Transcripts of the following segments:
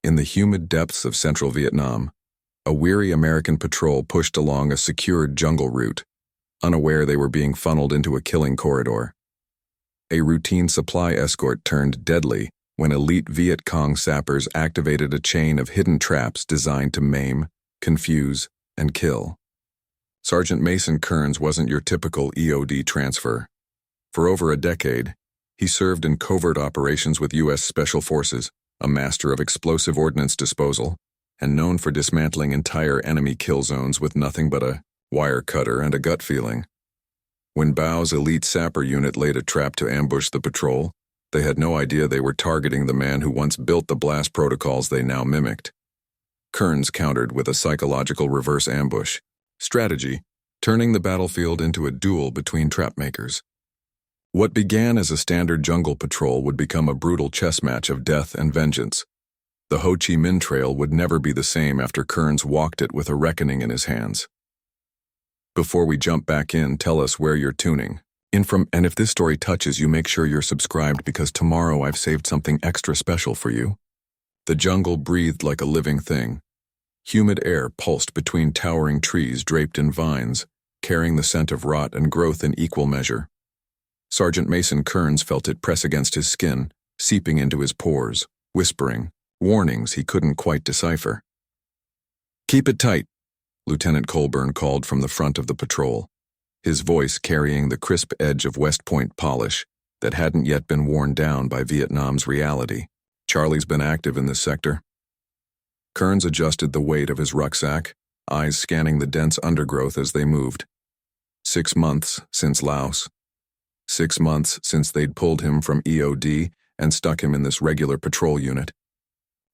In the humid depths of central Vietnam, a weary American patrol pushed along a secured jungle route, unaware they were being funneled into a killing corridor. A routine supply escort turned deadly when elite Viet Cong sappers activated a chain of hidden traps designed to maim, confuse, and kill. Sergeant Mason Kearns wasn't your typical EOD transfer. For over a decade, he served in covert operations with U.S. Special Forces, a master of explosive ordnance disposal, and known for dismantling entire enemy kill zones with nothing but a wire cutter and a gut feeling. When Bao's elite sapper unit laid a trap to ambush the patrol, they had no idea they were targeting the man who once built the blast protocols they now mimicked. Kearns countered with a psychological reverse ambush strategy, turning the battlefield into a duel between trapmakers. What began as a standard jungle patrol would become a brutal chess match of death and vengeance. The Ho Chi Minh Trail would never be the same after Kearns walked it with a reckoning in his hands. Before we jump back in, tell us where you're tuning in from, and if this story touches you, make sure you're subscribed because tomorrow I've saved something extra special for you. The jungle breathed like a living thing. Humid air pulsed between towering trees draped in vines, carrying the scent of rot and growth in equal measure. Sergeant Mason Kearns felt it press against his skin, seeping into his pores, whispering warnings he couldn't quite decipher. "Keep it tight," Lieutenant Colburn called from the front of the patrol, his voice carrying the crisp edge of West Point polish that hadn't yet been worn down by Vietnam's reality. "Charlie's been active in this sector." Kearns adjusted the weight of his rucksack, eyes scanning the dense undergrowth as they moved. 6 months since Laos. 6 months since they'd pulled him from EOD and stuck him in this regular patrol unit.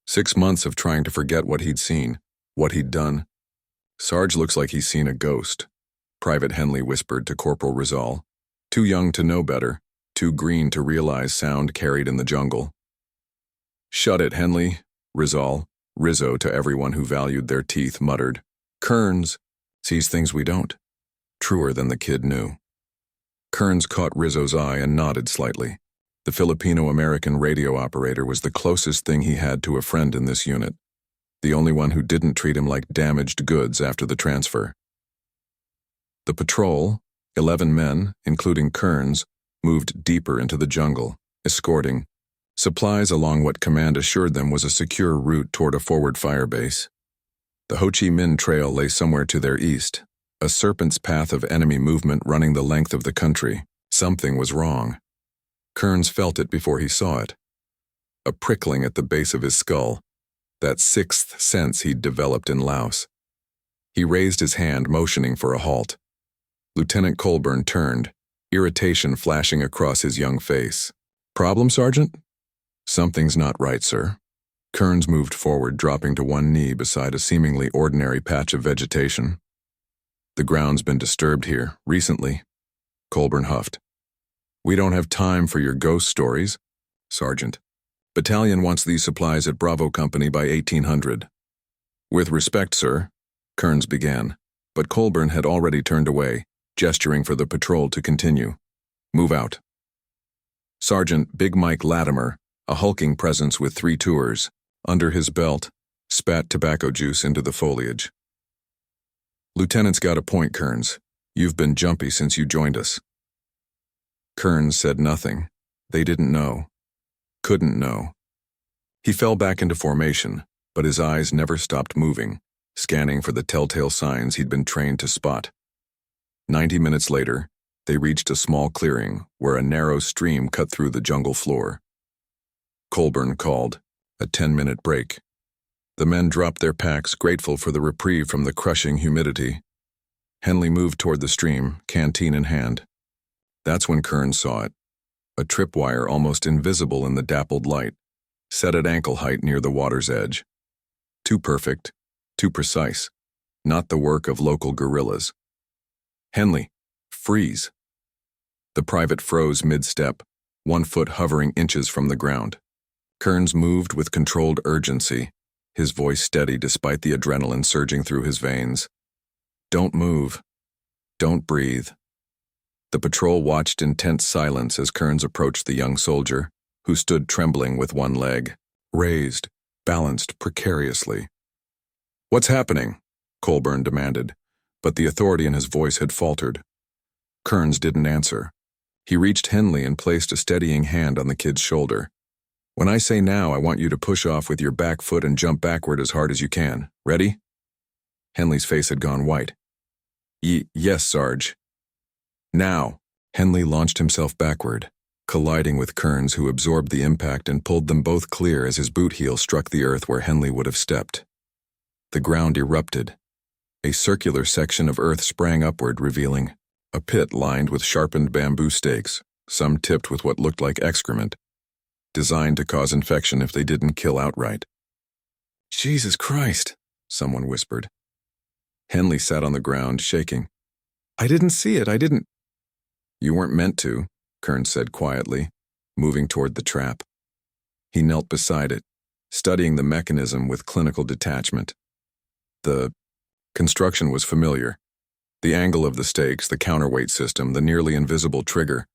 6 months of trying to forget what he'd seen, what he'd done. "Sarge looks like he's seen a ghost," Private Henley whispered to Corporal Rizal. Too young to know better, too green to realize sound carried in the jungle. "Shut it, Henley," Rizzo to everyone who valued their teeth, muttered. "Kearns sees things we don't." Truer than the kid knew. Kearns caught Rizzo's eye and nodded slightly. The Filipino-American radio operator was the closest thing he had to a friend in this unit, the only one who didn't treat him like damaged goods after the transfer. The patrol, 11 men, including Kearns, moved deeper into the jungle, escorting supplies along what command assured them was a secure route toward a forward fire base. The Ho Chi Minh Trail lay somewhere to their east, a serpent's path of enemy movement running the length of the country. Something was wrong. Kearns felt it before he saw it. A prickling at the base of his skull, that sixth sense he'd developed in Laos. He raised his hand, motioning for a halt. Lieutenant Colburn turned, irritation flashing across his young face. "Problem, Sergeant?" "Something's not right, sir." Kearns moved forward, dropping to one knee beside a seemingly ordinary patch of vegetation. "The ground's been disturbed here, recently." Colburn huffed. "We don't have time for your ghost stories, Sergeant. Battalion wants these supplies at Bravo Company by 1800. "With respect, sir," Kearns began, but Colburn had already turned away, gesturing for the patrol to continue. "Move out." Sergeant Big Mike Latimer, a hulking presence with 3 tours, under his belt, spat tobacco juice into the foliage. "Lieutenant's got a point, Kearns. You've been jumpy since you joined us." Kearns said nothing. They didn't know. Couldn't know. He fell back into formation, but his eyes never stopped moving, scanning for the telltale signs he'd been trained to spot. 90 minutes later, they reached a small clearing where a narrow stream cut through the jungle floor. Colburn called, a 10-minute break. The men dropped their packs, grateful for the reprieve from the crushing humidity. Henley moved toward the stream, canteen in hand. That's when Kearns saw it. A tripwire almost invisible in the dappled light, set at ankle height near the water's edge. Too perfect, too precise, not the work of local guerrillas. "Henley, freeze." The private froze mid-step, 1 foot hovering inches from the ground. Kearns moved with controlled urgency, his voice steady despite the adrenaline surging through his veins. "Don't move. Don't breathe." The patrol watched in tense silence as Kearns approached the young soldier, who stood trembling with one leg raised, balanced precariously. "What's happening?" Colburn demanded, but the authority in his voice had faltered. Kearns didn't answer. He reached Henley and placed a steadying hand on the kid's shoulder. "When I say now, I want you to push off with your back foot and jump backward as hard as you can. Ready?" Henley's face had gone white. Yes, Sarge." "Now." Henley launched himself backward, colliding with Kearns, who absorbed the impact and pulled them both clear as his boot heel struck the earth where Henley would have stepped. The ground erupted. A circular section of earth sprang upward, revealing a pit lined with sharpened bamboo stakes, some tipped with what looked like excrement, designed to cause infection if they didn't kill outright. "Jesus Christ," someone whispered. Henley sat on the ground, shaking. "I didn't see it, I didn't—" "You weren't meant to," Kearns said quietly, moving toward the trap. He knelt beside it, studying the mechanism with clinical detachment. The construction was familiar. The angle of the stakes, the counterweight system, the nearly invisible trigger.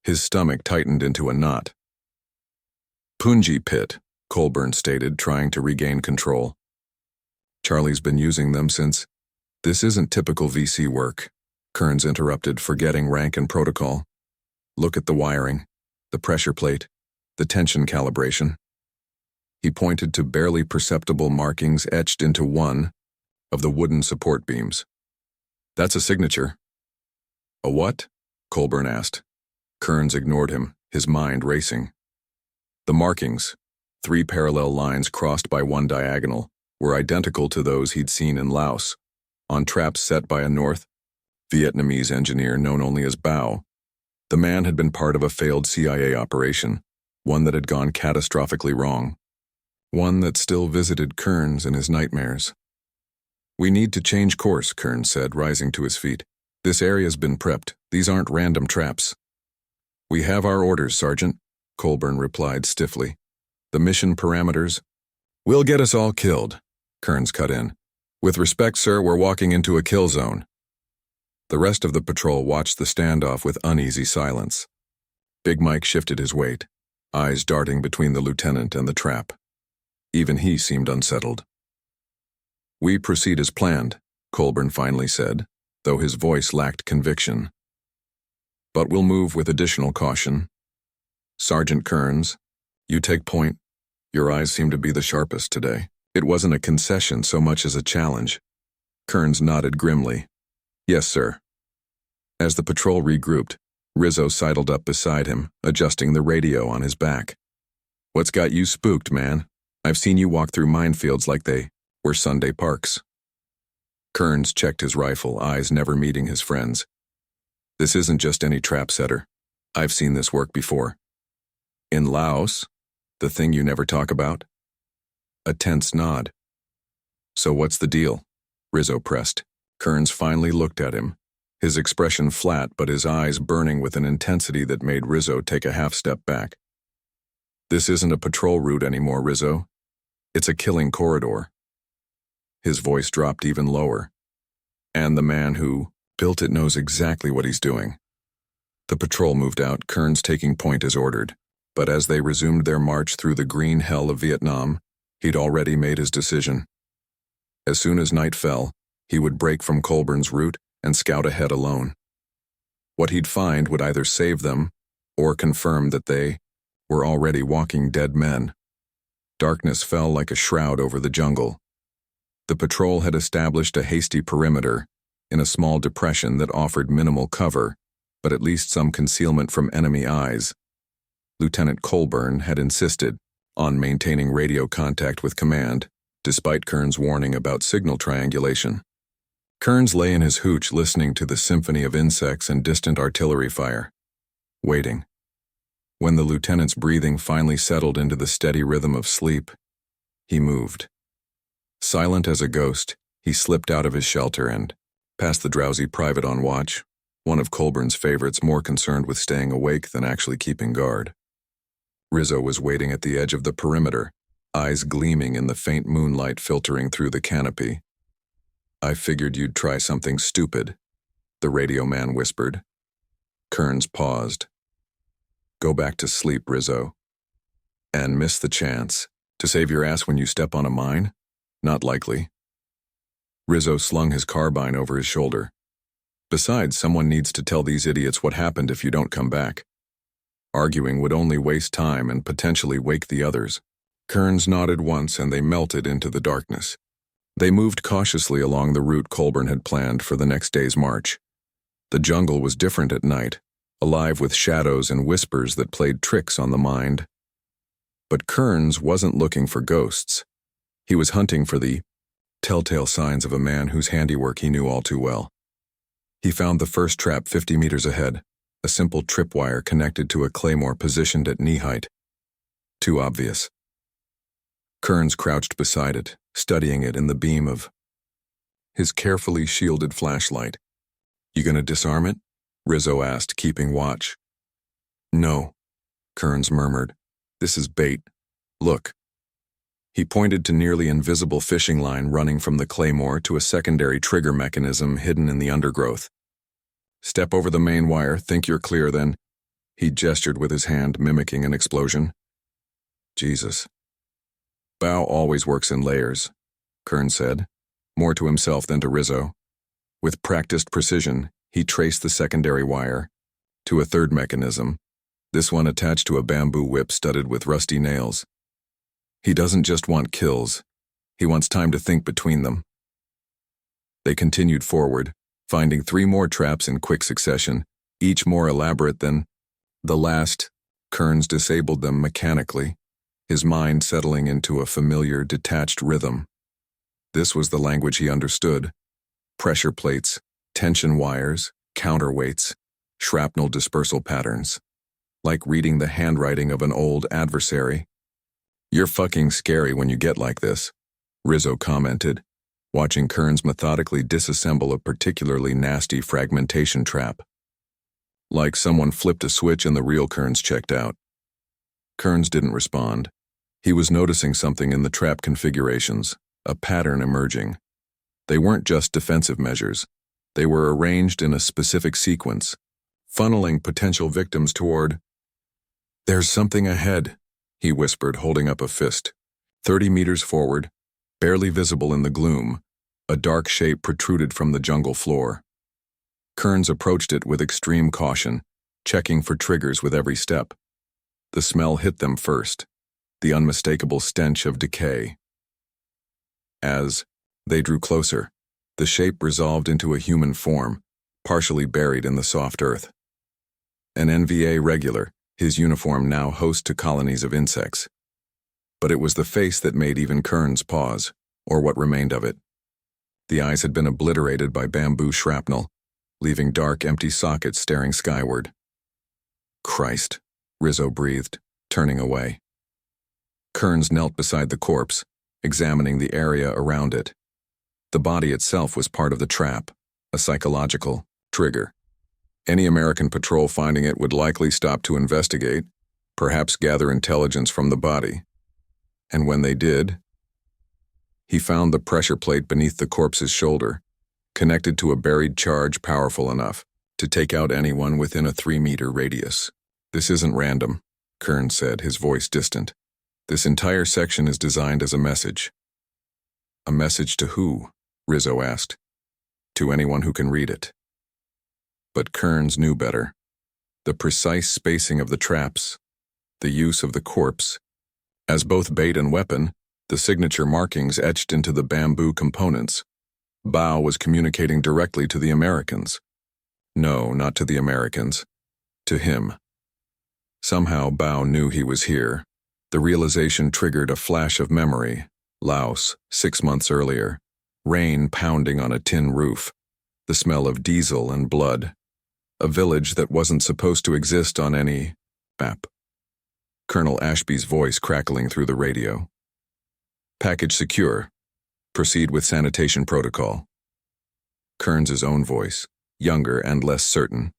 His stomach tightened into a knot. "Punji pit," Colburn stated, trying to regain control. "Charlie's been using them since—" "This isn't typical VC work," Kearns interrupted, forgetting rank and protocol. "Look at the wiring, the pressure plate, the tension calibration." He pointed to barely perceptible markings etched into one of the wooden support beams. "That's a signature." "A what?" Colburn asked. Kearns ignored him, his mind racing. The markings, 3 parallel lines crossed by one diagonal, were identical to those he'd seen in Laos, on traps set by a North Vietnamese engineer known only as Bao. The man had been part of a failed CIA operation, one that had gone catastrophically wrong, one that still visited Kearns in his nightmares. "We need to change course," Kearns said, rising to his feet. "This area's been prepped. These aren't random traps." "We have our orders, Sergeant," Colburn replied stiffly. "The mission parameters—" "Will get us all killed," Kearns cut in. "With respect, sir, we're walking into a kill zone." The rest of the patrol watched the standoff with uneasy silence. Big Mike shifted his weight, eyes darting between the lieutenant and the trap. Even he seemed unsettled. "We proceed as planned," Colburn finally said, though his voice lacked conviction. "But we'll move with additional caution. Sergeant Kearns, you take point. Your eyes seem to be the sharpest today." It wasn't a concession so much as a challenge. Kearns nodded grimly. "Yes, sir." As the patrol regrouped, Rizzo sidled up beside him, adjusting the radio on his back. "What's got you spooked, man? I've seen you walk through minefields like they were Sunday parks." Kearns checked his rifle, eyes never meeting his friend's. "This isn't just any trap setter. I've seen this work before." "In Laos? The thing you never talk about?" A tense nod. "So what's the deal?" Rizzo pressed. Kearns finally looked at him, his expression flat but his eyes burning with an intensity that made Rizzo take a half step back. "This isn't a patrol route anymore, Rizzo. It's a killing corridor." His voice dropped even lower. "And the man who built it knows exactly what he's doing." The patrol moved out, Kearns taking point as ordered, but as they resumed their march through the green hell of Vietnam, he'd already made his decision. As soon as night fell, he would break from Colburn's route and scout ahead alone. What he'd find would either save them or confirm that they were already walking dead men. Darkness fell like a shroud over the jungle. The patrol had established a hasty perimeter in a small depression that offered minimal cover, but at least some concealment from enemy eyes. Lieutenant Colburn had insisted on maintaining radio contact with command, despite Kearns' warning about signal triangulation. Kearns lay in his hooch listening to the symphony of insects and distant artillery fire, waiting. When the lieutenant's breathing finally settled into the steady rhythm of sleep, he moved. Silent as a ghost, he slipped out of his shelter and, past the drowsy private on watch, one of Colburn's favorites more concerned with staying awake than actually keeping guard. Rizzo was waiting at the edge of the perimeter, eyes gleaming in the faint moonlight filtering through the canopy. "I figured you'd try something stupid," the radio man whispered. Kearns paused. "Go back to sleep, Rizzo. And miss the chance To save your ass when you step on a mine? Not likely. Rizzo slung his carbine over his shoulder. Besides, someone needs to tell these idiots what happened if you don't come back. Arguing would only waste time and potentially wake the others. Kearns nodded once and they melted into the darkness. They moved cautiously along the route Colburn had planned for the next day's march. The jungle was different at night, alive with shadows and whispers that played tricks on the mind. But Kearns wasn't looking for ghosts. He was hunting for the telltale signs of a man whose handiwork he knew all too well. He found the first trap 50 meters ahead, a simple tripwire connected to a claymore positioned at knee height. Too obvious. Kearns crouched beside it, studying it in the beam of his carefully shielded flashlight. "You gonna disarm it?" Rizzo asked, keeping watch. "No," Kearns murmured. "This is bait. Look." He pointed to nearly invisible fishing line running from the claymore to a secondary trigger mechanism hidden in the undergrowth. "Step over the main wire, think you're clear, then." He gestured with his hand, mimicking an explosion. "Jesus." "Bao always works in layers," Kearns said, more to himself than to Rizzo. With practiced precision, he traced the secondary wire to a third mechanism, this one attached to a bamboo whip studded with rusty nails. "He doesn't just want kills, he wants time to think between them." They continued forward, finding 3 more traps in quick succession, each more elaborate than the last. Kearns disabled them mechanically, his mind settling into a familiar, detached rhythm. This was the language he understood. Pressure plates, tension wires, counterweights, shrapnel dispersal patterns. Like reading the handwriting of an old adversary. "You're fucking scary when you get like this," Rizzo commented, watching Kearns methodically disassemble a particularly nasty fragmentation trap. Like someone flipped a switch and the real Kearns checked out. Kearns didn't respond. He was noticing something in the trap configurations, a pattern emerging. They weren't just defensive measures. They were arranged in a specific sequence, funneling potential victims toward. "There's something ahead," he whispered, holding up a fist. 30 meters forward, barely visible in the gloom, a dark shape protruded from the jungle floor. Kearns approached it with extreme caution, checking for triggers with every step. The smell hit them first, the unmistakable stench of decay. As they drew closer, the shape resolved into a human form, partially buried in the soft earth. An NVA regular, his uniform now host to colonies of insects. But it was the face that made even Kearns pause, or what remained of it. The eyes had been obliterated by bamboo shrapnel, leaving dark, empty sockets staring skyward. "Christ," Rizzo breathed, turning away. Kearns knelt beside the corpse, examining the area around it. The body itself was part of the trap, a psychological trigger. Any American patrol finding it would likely stop to investigate, perhaps gather intelligence from the body. And when they did, he found the pressure plate beneath the corpse's shoulder, connected to a buried charge powerful enough to take out anyone within a 3-meter radius. "This isn't random," Kearns said, his voice distant. "This entire section is designed as a message." "A message to who?" Rizzo asked. "To anyone who can read it." But Kearns knew better. The precise spacing of the traps, the use of the corpse, as both bait and weapon, the signature markings etched into the bamboo components. Bao was communicating directly to the Americans. No, not to the Americans. To him. Somehow Bao knew he was here. The realization triggered a flash of memory. Laos, 6 months earlier. Rain pounding on a tin roof. The smell of diesel and blood. A village that wasn't supposed to exist on any map. Colonel Ashby's voice crackling through the radio. "Package secure. Proceed with sanitation protocol." Kearns's own voice, younger and less certain.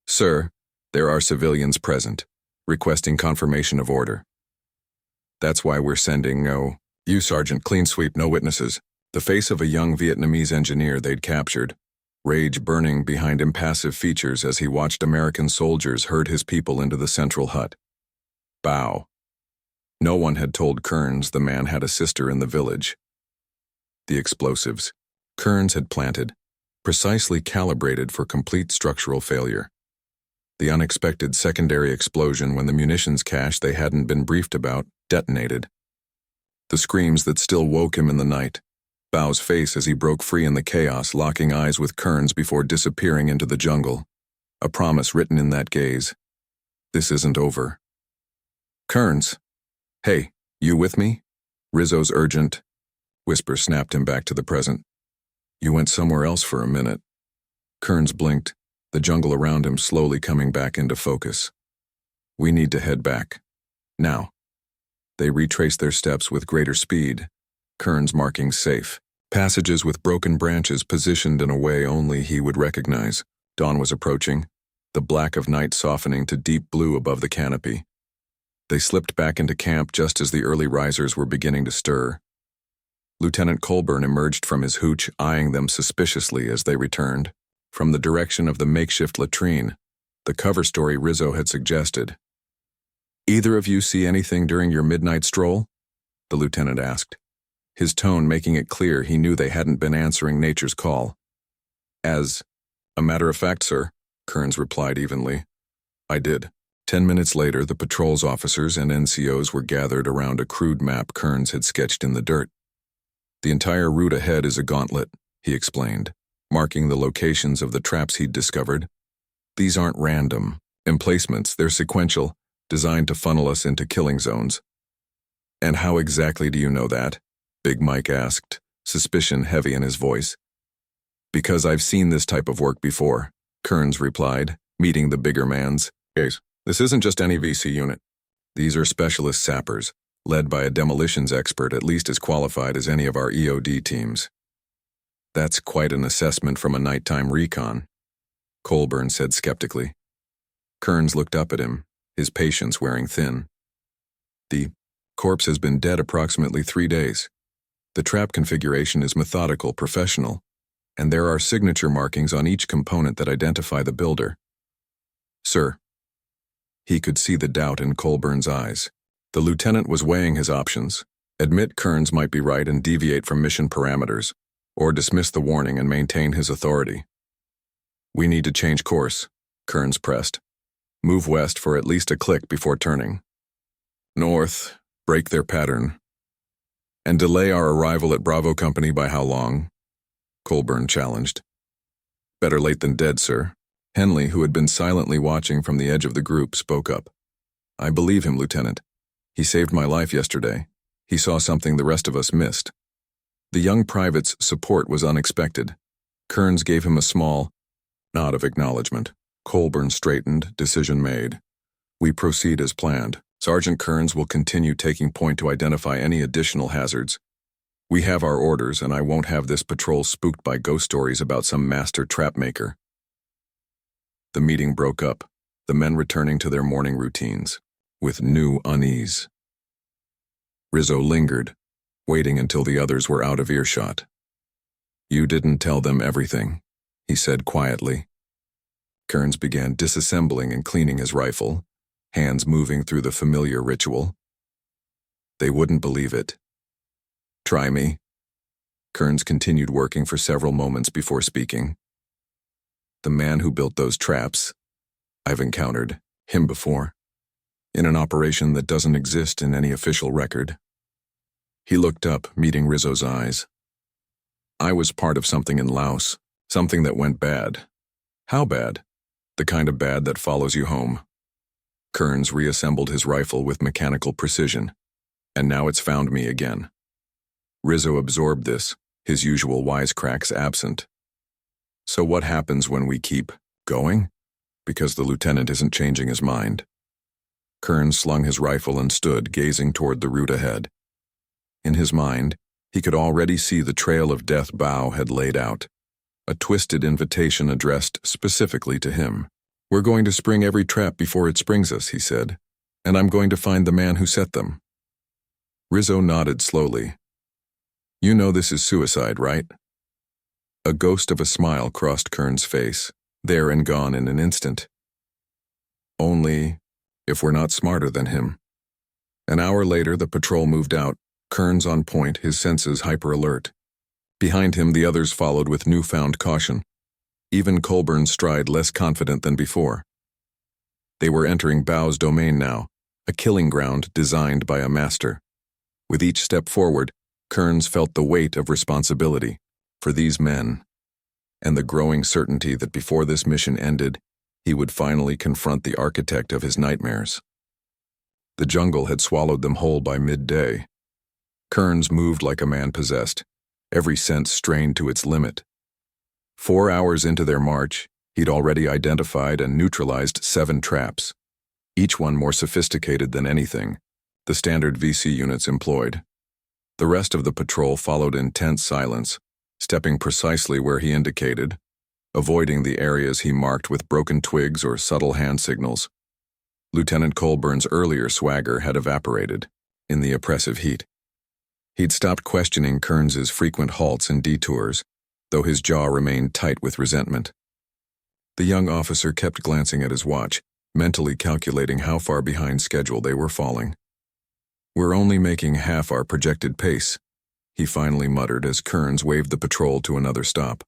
"Sir, there are civilians present, requesting confirmation of order." "That's why we're sending you, Sergeant, clean sweep, no witnesses." The face of a young Vietnamese engineer they'd captured, rage burning behind impassive features as he watched American soldiers herd his people into the central hut. "Bao." No one had told Kearns the man had a sister in the village. The explosives Kearns had planted, precisely calibrated for complete structural failure. The unexpected secondary explosion when the munitions cache they hadn't been briefed about detonated. The screams that still woke him in the night, Bao's face as he broke free in the chaos, locking eyes with Kearns before disappearing into the jungle. A promise written in that gaze. This isn't over. Kearns. Hey, you with me? Rizzo's urgent whisper snapped him back to the present. You went somewhere else for a minute. Kearns blinked, the jungle around him slowly coming back into focus. We need to head back. Now. They retraced their steps with greater speed, Kearns marking safe. Passages with broken branches positioned in a way only he would recognize. Dawn was approaching, the black of night softening to deep blue above the canopy. They slipped back into camp just as the early risers were beginning to stir. Lieutenant Colburn emerged from his hooch, eyeing them suspiciously as they returned. From the direction of the makeshift latrine, the cover story Rizzo had suggested. Either of you see anything during your midnight stroll? The lieutenant asked, his tone making it clear he knew they hadn't been answering nature's call. As a matter of fact, sir, Kearns replied evenly. I did. 10 minutes later, the patrol's officers and NCOs were gathered around a crude map Kearns had sketched in the dirt. The entire route ahead is a gauntlet, he explained, marking the locations of the traps he'd discovered. These aren't random emplacements, they're sequential, designed to funnel us into killing zones. And how exactly do you know that? Big Mike asked, suspicion heavy in his voice. Because I've seen this type of work before, Kearns replied, meeting the bigger man's gaze. This isn't just any VC unit. These are specialist sappers, led by a demolitions expert at least as qualified as any of our EOD teams. That's quite an assessment from a nighttime recon, Colburn said skeptically. Kearns looked up at him, his patience wearing thin. The corpse has been dead approximately 3 days. The trap configuration is methodical, professional, and there are signature markings on each component that identify the builder. Sir. He could see the doubt in Colburn's eyes. The lieutenant was weighing his options. Admit Kearns might be right and deviate from mission parameters, or dismiss the warning and maintain his authority. We need to change course, Kearns pressed. Move west for at least a click before turning. North, break their pattern. And delay our arrival at Bravo Company by how long? Colburn challenged. Better late than dead, sir. Henley, who had been silently watching from the edge of the group, spoke up. I believe him, Lieutenant. He saved my life yesterday. He saw something the rest of us missed. The young private's support was unexpected. Kearns gave him a small nod of acknowledgement. Colburn straightened, decision made. We proceed as planned. Sergeant Kearns will continue taking point to identify any additional hazards. We have our orders, and I won't have this patrol spooked by ghost stories about some master trap maker. The meeting broke up, the men returning to their morning routines, with new unease. Rizzo lingered, waiting until the others were out of earshot. You didn't tell them everything, he said quietly. Kearns began disassembling and cleaning his rifle, hands moving through the familiar ritual. They wouldn't believe it. Try me. Kearns continued working for several moments before speaking. The man who built those traps, I've encountered him before, in an operation that doesn't exist in any official record. He looked up, meeting Rizzo's eyes. I was part of something in Laos, something that went bad. How bad? The kind of bad that follows you home. Kearns reassembled his rifle with mechanical precision, and now it's found me again. Rizzo absorbed this, his usual wisecracks absent. So what happens when we keep going? Because the lieutenant isn't changing his mind. Kearns slung his rifle and stood, gazing toward the route ahead. In his mind, he could already see the trail of death Bao had laid out, a twisted invitation addressed specifically to him. We're going to spring every trap before it springs us, he said, and I'm going to find the man who set them. Rizzo nodded slowly. You know this is suicide, right? A ghost of a smile crossed Kearns' face, there and gone in an instant. Only if we're not smarter than him. An hour later, the patrol moved out, Kearns on point, his senses hyper-alert. Behind him, the others followed with newfound caution. Even Colburn's stride less confident than before. They were entering Bao's domain now, a killing ground designed by a master. With each step forward, Kearns felt the weight of responsibility for these men, and the growing certainty that before this mission ended, he would finally confront the architect of his nightmares. The jungle had swallowed them whole by midday. Kearns moved like a man possessed, every sense strained to its limit. 4 hours into their march, he'd already identified and neutralized 7 traps, each one more sophisticated than anything the standard VC units employed. The rest of the patrol followed in tense silence, stepping precisely where he indicated, avoiding the areas he marked with broken twigs or subtle hand signals. Lieutenant Colburn's earlier swagger had evaporated in the oppressive heat. He'd stopped questioning Kearns's frequent halts and detours, though his jaw remained tight with resentment. The young officer kept glancing at his watch, mentally calculating how far behind schedule they were falling. "We're only making half our projected pace," he finally muttered as Kearns waved the patrol to another stop.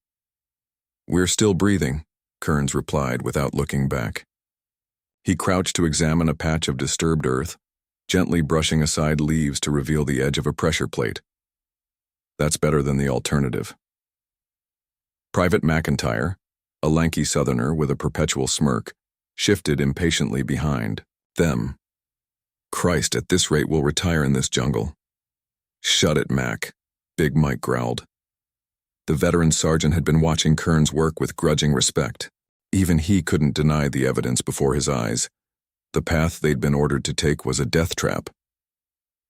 "We're still breathing," Kearns replied without looking back. He crouched to examine a patch of disturbed earth, gently brushing aside leaves to reveal the edge of a pressure plate. That's better than the alternative. Private McIntyre, a lanky southerner with a perpetual smirk, shifted impatiently behind them. "Christ, at this rate we'll retire in this jungle." "Shut it, Mac," Big Mike growled. The veteran sergeant had been watching Kearns work with grudging respect. Even he couldn't deny the evidence before his eyes. The path they'd been ordered to take was a death trap.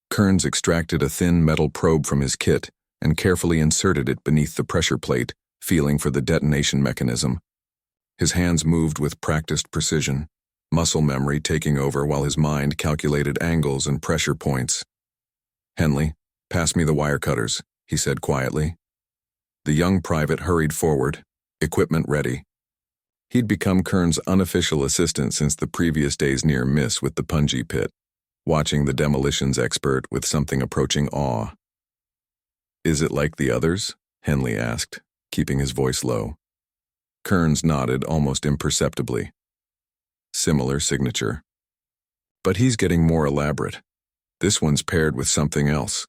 Kearns extracted a thin metal probe from his kit and carefully inserted it beneath the pressure plate, feeling for the detonation mechanism. His hands moved with practiced precision, muscle memory taking over while his mind calculated angles and pressure points. "Henley, pass me the wire cutters," he said quietly. The young private hurried forward, equipment ready. He'd become Kearns' unofficial assistant since the previous day's near miss with the punji pit, watching the demolitions expert with something approaching awe. "Is it like the others?" Henley asked, keeping his voice low. Kearns nodded almost imperceptibly. "Similar signature. But he's getting more elaborate. This one's paired with something else."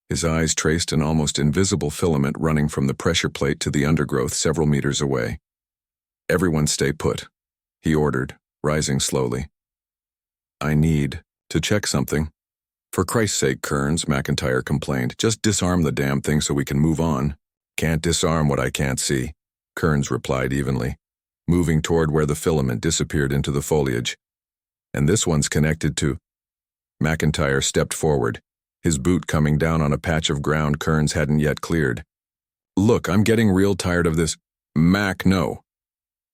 His eyes traced an almost invisible filament running from the pressure plate to the undergrowth several meters away. "Everyone stay put," he ordered, rising slowly. "I need to check something." "For Christ's sake, Kearns," McIntyre complained, "just disarm the damn thing so we can move on." "Can't disarm what I can't see," Kearns replied evenly, moving toward where the filament disappeared into the foliage. "And this one's connected to—" McIntyre stepped forward, his boot coming down on a patch of ground Kearns hadn't yet cleared. "Look, I'm getting real tired of this." "Mac, no."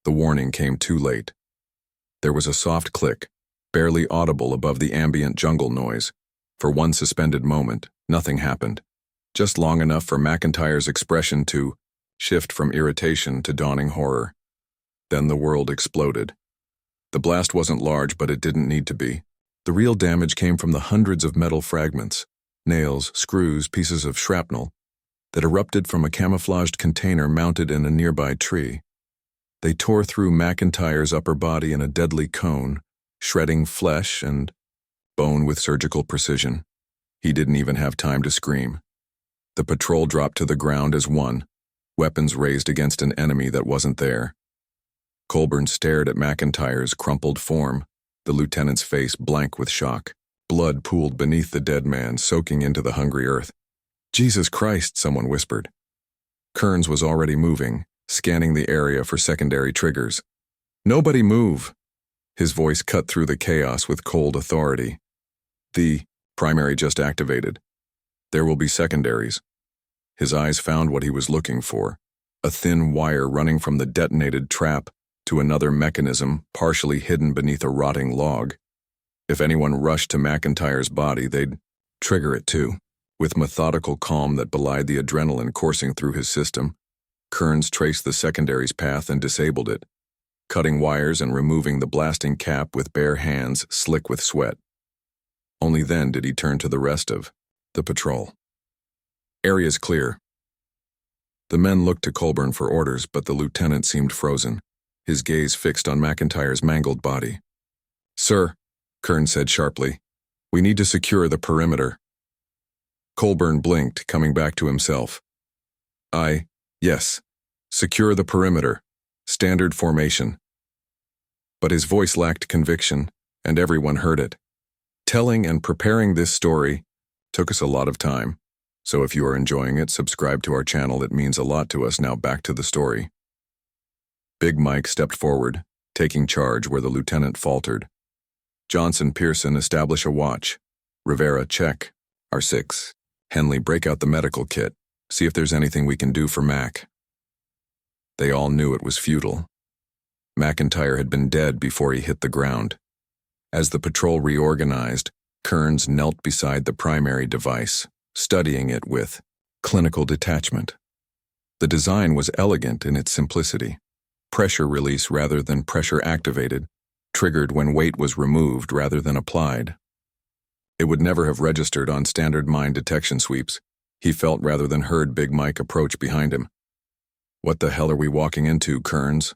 The warning came too late. There was a soft click, barely audible above the ambient jungle noise. For one suspended moment, nothing happened, just long enough for McIntyre's expression to shift from irritation to dawning horror. Then the world exploded. The blast wasn't large, but it didn't need to be. The real damage came from the hundreds of metal fragments, nails, screws, pieces of shrapnel, that erupted from a camouflaged container mounted in a nearby tree. They tore through McIntyre's upper body in a deadly cone, shredding flesh and bone with surgical precision. He didn't even have time to scream. The patrol dropped to the ground as one, weapons raised against an enemy that wasn't there. Colburn stared at McIntyre's crumpled form, the lieutenant's face blank with shock. Blood pooled beneath the dead man, soaking into the hungry earth. "Jesus Christ," someone whispered. Kearns was already moving, scanning the area for secondary triggers. "Nobody move!" His voice cut through the chaos with cold authority. "The primary just activated. There will be secondaries." His eyes found what he was looking for, a thin wire running from the detonated trap to another mechanism partially hidden beneath a rotting log. If anyone rushed to McIntyre's body, they'd trigger it too. With methodical calm that belied the adrenaline coursing through his system, Kearns traced the secondary's path and disabled it, cutting wires and removing the blasting cap with bare hands slick with sweat. Only then did he turn to the rest of the patrol. "Area's clear." The men looked to Colburn for orders, but the lieutenant seemed frozen, his gaze fixed on McIntyre's mangled body. "Sir," Kearns said sharply, "we need to secure the perimeter." Colburn blinked, coming back to himself. Yes, secure the perimeter, standard formation." But his voice lacked conviction, and everyone heard it. Telling and preparing this story took us a lot of time, so if you are enjoying it, subscribe to our channel. It means a lot to us. Now back to the story. Big Mike stepped forward, taking charge where the lieutenant faltered. "Johnson, Pearson, establish a watch. Rivera, check. R6. Henley, break out the medical kit. See if there's anything we can do for Mac." They all knew it was futile. McIntyre had been dead before he hit the ground. As the patrol reorganized, Kearns knelt beside the primary device, studying it with clinical detachment. The design was elegant in its simplicity. Pressure release rather than pressure activated, triggered when weight was removed rather than applied. It would never have registered on standard mine detection sweeps. He felt rather than heard Big Mike approach behind him. "What the hell are we walking into, Kearns?"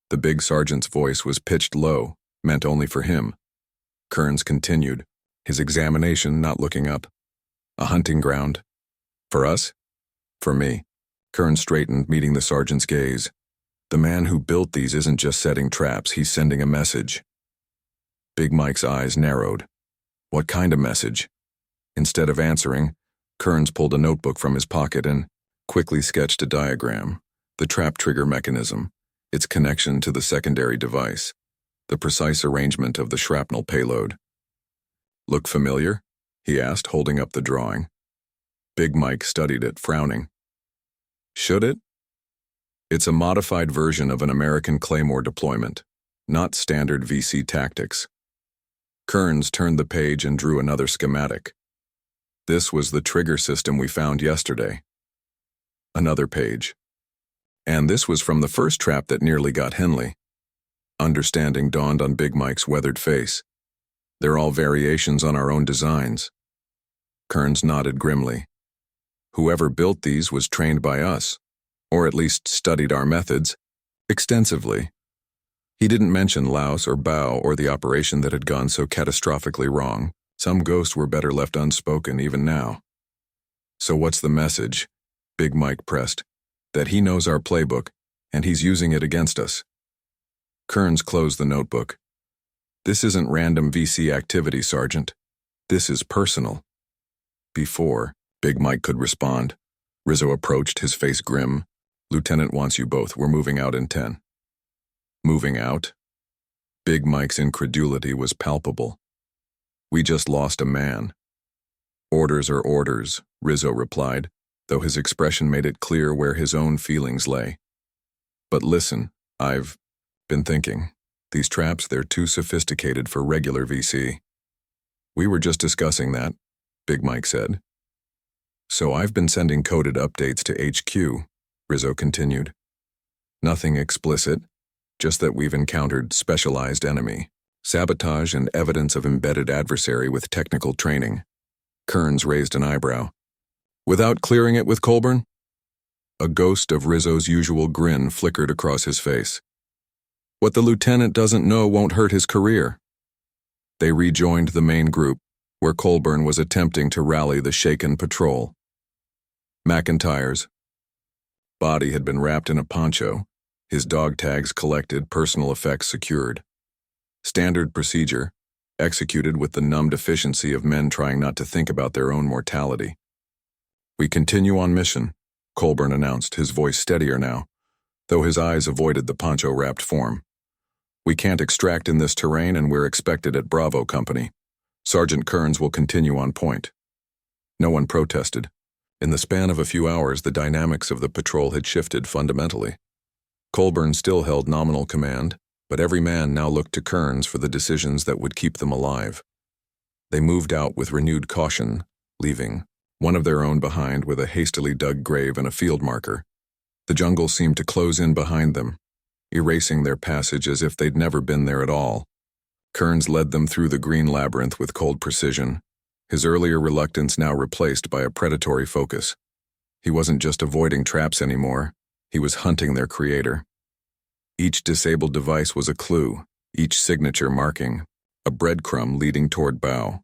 The big sergeant's voice was pitched low, meant only for him. Kearns continued, his examination not looking up. "A hunting ground. For us?" "For me." Kearns straightened, meeting the sergeant's gaze. "The man who built these isn't just setting traps, he's sending a message." Big Mike's eyes narrowed. "What kind of message?" Instead of answering, Kearns pulled a notebook from his pocket and quickly sketched a diagram, the trap trigger mechanism, its connection to the secondary device, the precise arrangement of the shrapnel payload. "Look familiar?" he asked, holding up the drawing. Big Mike studied it, frowning. "Should it?" "It's a modified version of an American Claymore deployment, not standard VC tactics." Kearns turned the page and drew another schematic. "This was the trigger system we found yesterday." Another page. "And this was from the first trap that nearly got Henley." Understanding dawned on Big Mike's weathered face. "They're all variations on our own designs." Kearns nodded grimly. "Whoever built these was trained by us, or at least studied our methods extensively." He didn't mention Laos or Bao or the operation that had gone so catastrophically wrong. Some ghosts were better left unspoken even now. "So what's the message?" Big Mike pressed. "That he knows our playbook, and he's using it against us." Kearns closed the notebook. "This isn't random VC activity, Sergeant. This is personal." Before Big Mike could respond, Rizzo approached, his face grim. "Lieutenant wants you both. We're moving out in 10. "Moving out?" Big Mike's incredulity was palpable. "We just lost a man." "Orders are orders," Rizzo replied, though his expression made it clear where his own feelings lay. "But listen, I've been thinking. These traps, they're too sophisticated for regular VC." "We were just discussing that," Big Mike said. "So I've been sending coded updates to HQ," Rizzo continued. "Nothing explicit, just that we've encountered specialized enemy, sabotage, and evidence of embedded adversary with technical training." Kearns raised an eyebrow. "Without clearing it with Colburn?" A ghost of Rizzo's usual grin flickered across his face. "What the lieutenant doesn't know won't hurt his career." They rejoined the main group, where Colburn was attempting to rally the shaken patrol. McIntyre's body had been wrapped in a poncho, his dog tags collected, personal effects secured. Standard procedure, executed with the numbed efficiency of men trying not to think about their own mortality. "We continue on mission," Colburn announced, his voice steadier now, though his eyes avoided the poncho-wrapped form. "We can't extract in this terrain, and we're expected at Bravo Company. Sergeant Kearns will continue on point." No one protested. In the span of a few hours, the dynamics of the patrol had shifted fundamentally. Colburn still held nominal command, but every man now looked to Kearns for the decisions that would keep them alive. They moved out with renewed caution, leaving one of their own behind with a hastily dug grave and a field marker. The jungle seemed to close in behind them, erasing their passage as if they'd never been there at all. Kearns led them through the green labyrinth with cold precision, his earlier reluctance now replaced by a predatory focus. He wasn't just avoiding traps anymore, he was hunting their creator. Each disabled device was a clue, each signature marking a breadcrumb leading toward Bao.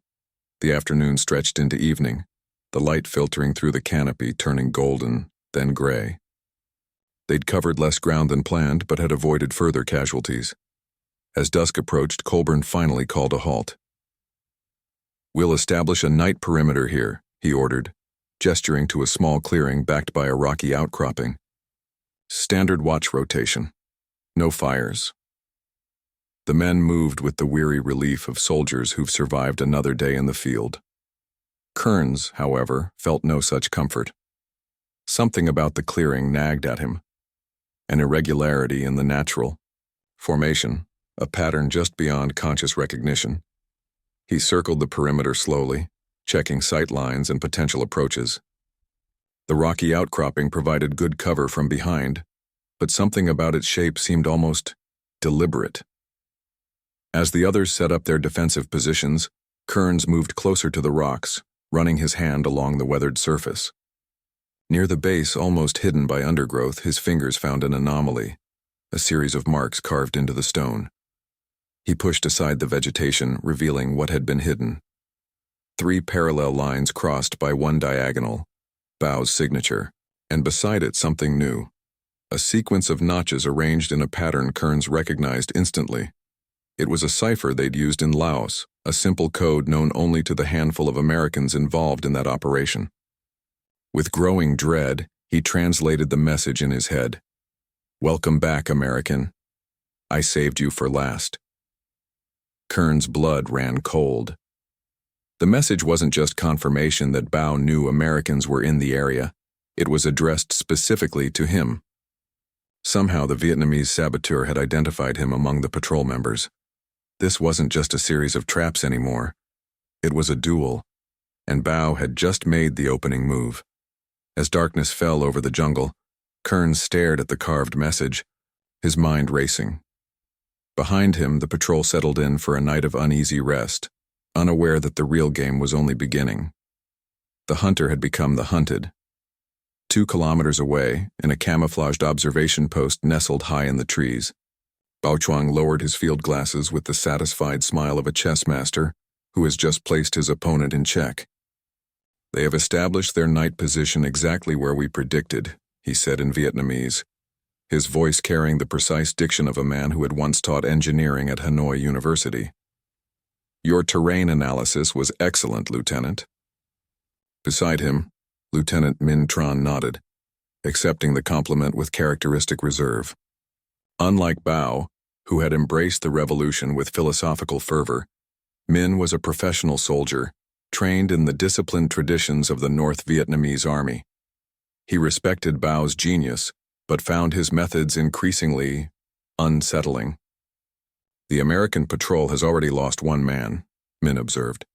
The afternoon stretched into evening, the light filtering through the canopy turning golden, then gray. They'd covered less ground than planned, but had avoided further casualties. As dusk approached, Colburn finally called a halt. "We'll establish a night perimeter here," he ordered, gesturing to a small clearing backed by a rocky outcropping. "Standard watch rotation. No fires." The men moved with the weary relief of soldiers who've survived another day in the field. Kearns, however, felt no such comfort. Something about the clearing nagged at him. An irregularity in the natural formation, a pattern just beyond conscious recognition. He circled the perimeter slowly, checking sight lines and potential approaches. The rocky outcropping provided good cover from behind, but something about its shape seemed almost deliberate. As the others set up their defensive positions, Kearns moved closer to the rocks, running his hand along the weathered surface. Near the base, almost hidden by undergrowth, his fingers found an anomaly, a series of marks carved into the stone. He pushed aside the vegetation, revealing what had been hidden. 3 parallel lines crossed by one diagonal, Bao's signature, and beside it something new. A sequence of notches arranged in a pattern Kearns recognized instantly. It was a cipher they'd used in Laos, a simple code known only to the handful of Americans involved in that operation. With growing dread, he translated the message in his head. "Welcome back, American. I saved you for last." Kearns' blood ran cold. The message wasn't just confirmation that Bao knew Americans were in the area. It was addressed specifically to him. Somehow the Vietnamese saboteur had identified him among the patrol members. This wasn't just a series of traps anymore. It was a duel, and Bao had just made the opening move. As darkness fell over the jungle, Kearns stared at the carved message, his mind racing. Behind him, the patrol settled in for a night of uneasy rest, unaware that the real game was only beginning. The hunter had become the hunted. 2 kilometers away, in a camouflaged observation post nestled high in the trees, Bao Chuang lowered his field glasses with the satisfied smile of a chess master who has just placed his opponent in check. "They have established their night position exactly where we predicted," he said in Vietnamese, his voice carrying the precise diction of a man who had once taught engineering at Hanoi University. "Your terrain analysis was excellent, Lieutenant." Beside him, Lieutenant Min Tran nodded, accepting the compliment with characteristic reserve. Unlike Bao, who had embraced the revolution with philosophical fervor, Min was a professional soldier, trained in the disciplined traditions of the North Vietnamese army. He respected Bao's genius, but found his methods increasingly unsettling. "The American patrol has already lost 1 man, Min observed.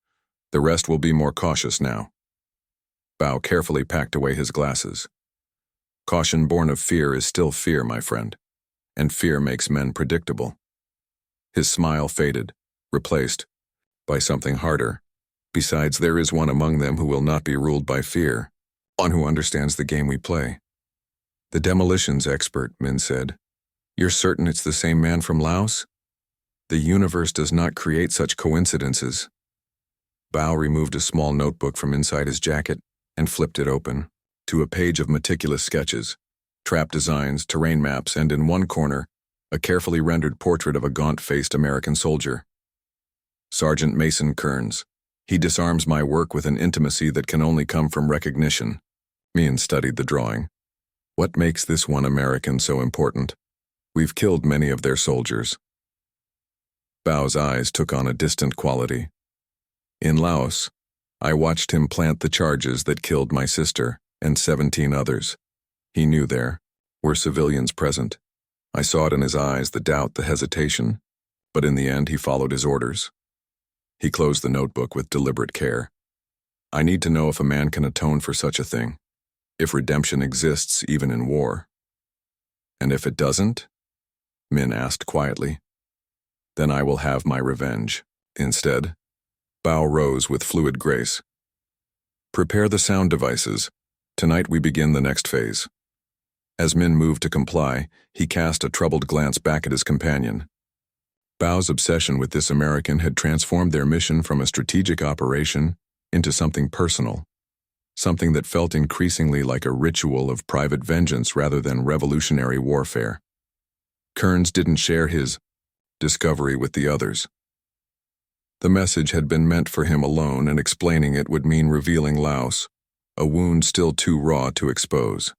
"The rest will be more cautious now." Bao carefully packed away his glasses. "Caution born of fear is still fear, my friend, and fear makes men predictable." His smile faded, replaced by something harder. "Besides, there is one among them who will not be ruled by fear, one who understands the game we play." "The demolitions expert," Min said. "You're certain it's the same man from Laos?" "The universe does not create such coincidences." Bao removed a small notebook from inside his jacket and flipped it open to a page of meticulous sketches, trap designs, terrain maps, and in one corner, a carefully rendered portrait of a gaunt-faced American soldier. "Sergeant Mason Kearns. He disarms my work with an intimacy that can only come from recognition." Min studied the drawing. "What makes this one American so important? We've killed many of their soldiers." Bao's eyes took on a distant quality. "In Laos, I watched him plant the charges that killed my sister and 17 others. He knew there were civilians present. I saw it in his eyes, the doubt, the hesitation, but in the end he followed his orders." He closed the notebook with deliberate care. "I need to know if a man can atone for such a thing, if redemption exists even in war." "And if it doesn't?" Min asked quietly. Then I will have my revenge. Instead, Bao rose with fluid grace. Prepare the sound devices. Tonight we begin the next phase. As Min moved to comply, he cast a troubled glance back at his companion. Bao's obsession with this American had transformed their mission from a strategic operation into something personal, something that felt increasingly like a ritual of private vengeance rather than revolutionary warfare. Kearns didn't share his discovery with the others. The message had been meant for him alone, and explaining it would mean revealing Laos, a wound still too raw to expose.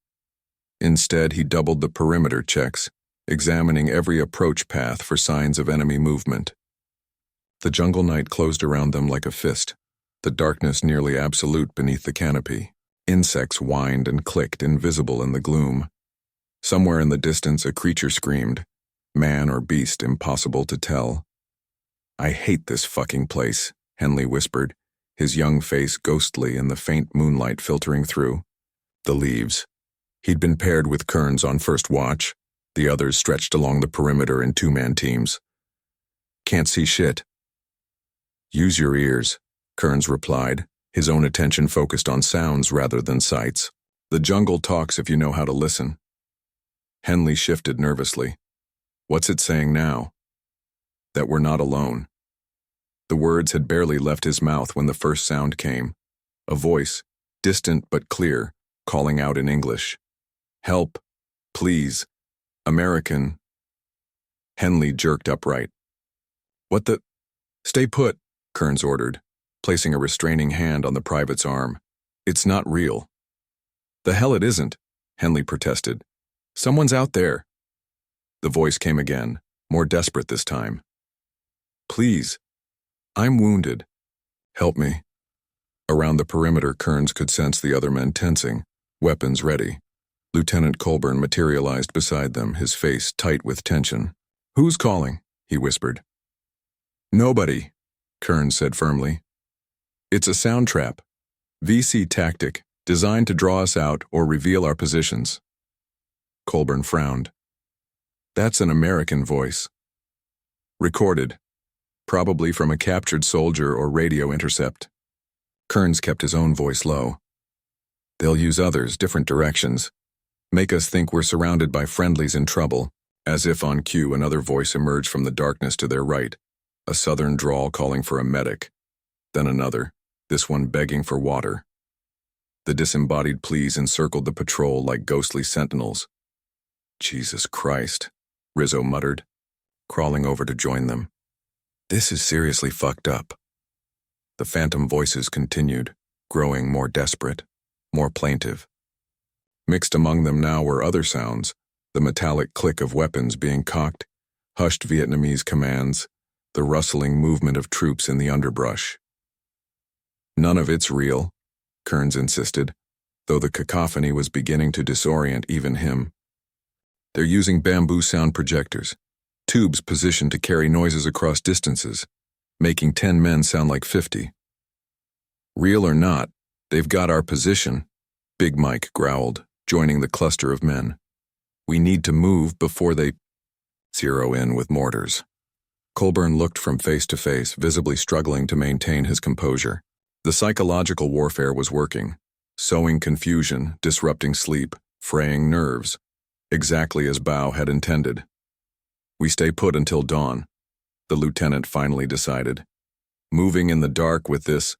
Instead, he doubled the perimeter checks, examining every approach path for signs of enemy movement. The jungle night closed around them like a fist, the darkness nearly absolute beneath the canopy. Insects whined and clicked, invisible in the gloom. Somewhere in the distance, a creature screamed, man or beast, impossible to tell. "I hate this fucking place," Henley whispered, his young face ghostly in the faint moonlight filtering through. The leaves. He'd been paired with Kearns on first watch, the others stretched along the perimeter in two-man teams. "Can't see shit." "Use your ears," Kearns replied, his own attention focused on sounds rather than sights. "The jungle talks if you know how to listen." Henley shifted nervously. "What's it saying now?" "That we're not alone." The words had barely left his mouth when the first sound came. A voice, distant but clear, calling out in English. "Help, please, American." Henley jerked upright. "What the—" "Stay put," Kearns ordered, placing a restraining hand on the private's arm. "It's not real." "The hell it isn't," Henley protested. "Someone's out there." The voice came again, more desperate this time. "Please. I'm wounded. Help me." Around the perimeter, Kearns could sense the other men tensing, weapons ready. Lieutenant Colburn materialized beside them, his face tight with tension. "Who's calling?" he whispered. "Nobody," Kearns said firmly. "It's a sound trap. VC tactic, designed to draw us out or reveal our positions." Colburn frowned. "That's an American voice. Recorded. Probably from a captured soldier or radio intercept." Kearns kept his own voice low. "They'll use others, different directions. Make us think we're surrounded by friendlies in trouble." As if on cue, another voice emerged from the darkness to their right, a southern drawl calling for a medic. Then another, this one begging for water. The disembodied pleas encircled the patrol like ghostly sentinels. "Jesus Christ," Rizzo muttered, crawling over to join them. "This is seriously fucked up." The phantom voices continued, growing more desperate, more plaintive. Mixed among them now were other sounds, the metallic click of weapons being cocked, hushed Vietnamese commands, the rustling movement of troops in the underbrush. "None of it's real," Kearns insisted, though the cacophony was beginning to disorient even him. "They're using bamboo sound projectors, tubes positioned to carry noises across distances, making 10 men sound like 50. Real or not, they've got our position," Big Mike growled, joining the cluster of men. "We need to move before they zero in with mortars." Colburn looked from face to face, visibly struggling to maintain his composure. The psychological warfare was working, sowing confusion, disrupting sleep, fraying nerves, exactly as Bao had intended. "We stay put until dawn," the lieutenant finally decided. "Moving in the dark with this,"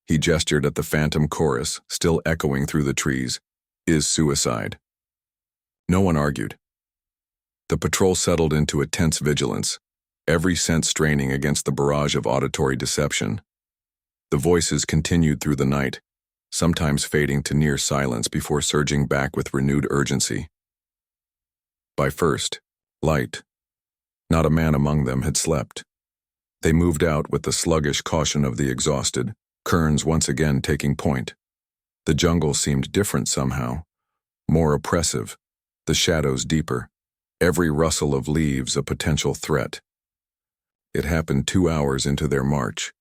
he gestured at the phantom chorus, still echoing through the trees, "is suicide." No one argued. The patrol settled into a tense vigilance, every sense straining against the barrage of auditory deception. The voices continued through the night, sometimes fading to near silence before surging back with renewed urgency. By first light, not a man among them had slept. They moved out with the sluggish caution of the exhausted, Kearns once again taking point. The jungle seemed different somehow, more oppressive, the shadows deeper, every rustle of leaves a potential threat. It happened 2 hours into their march.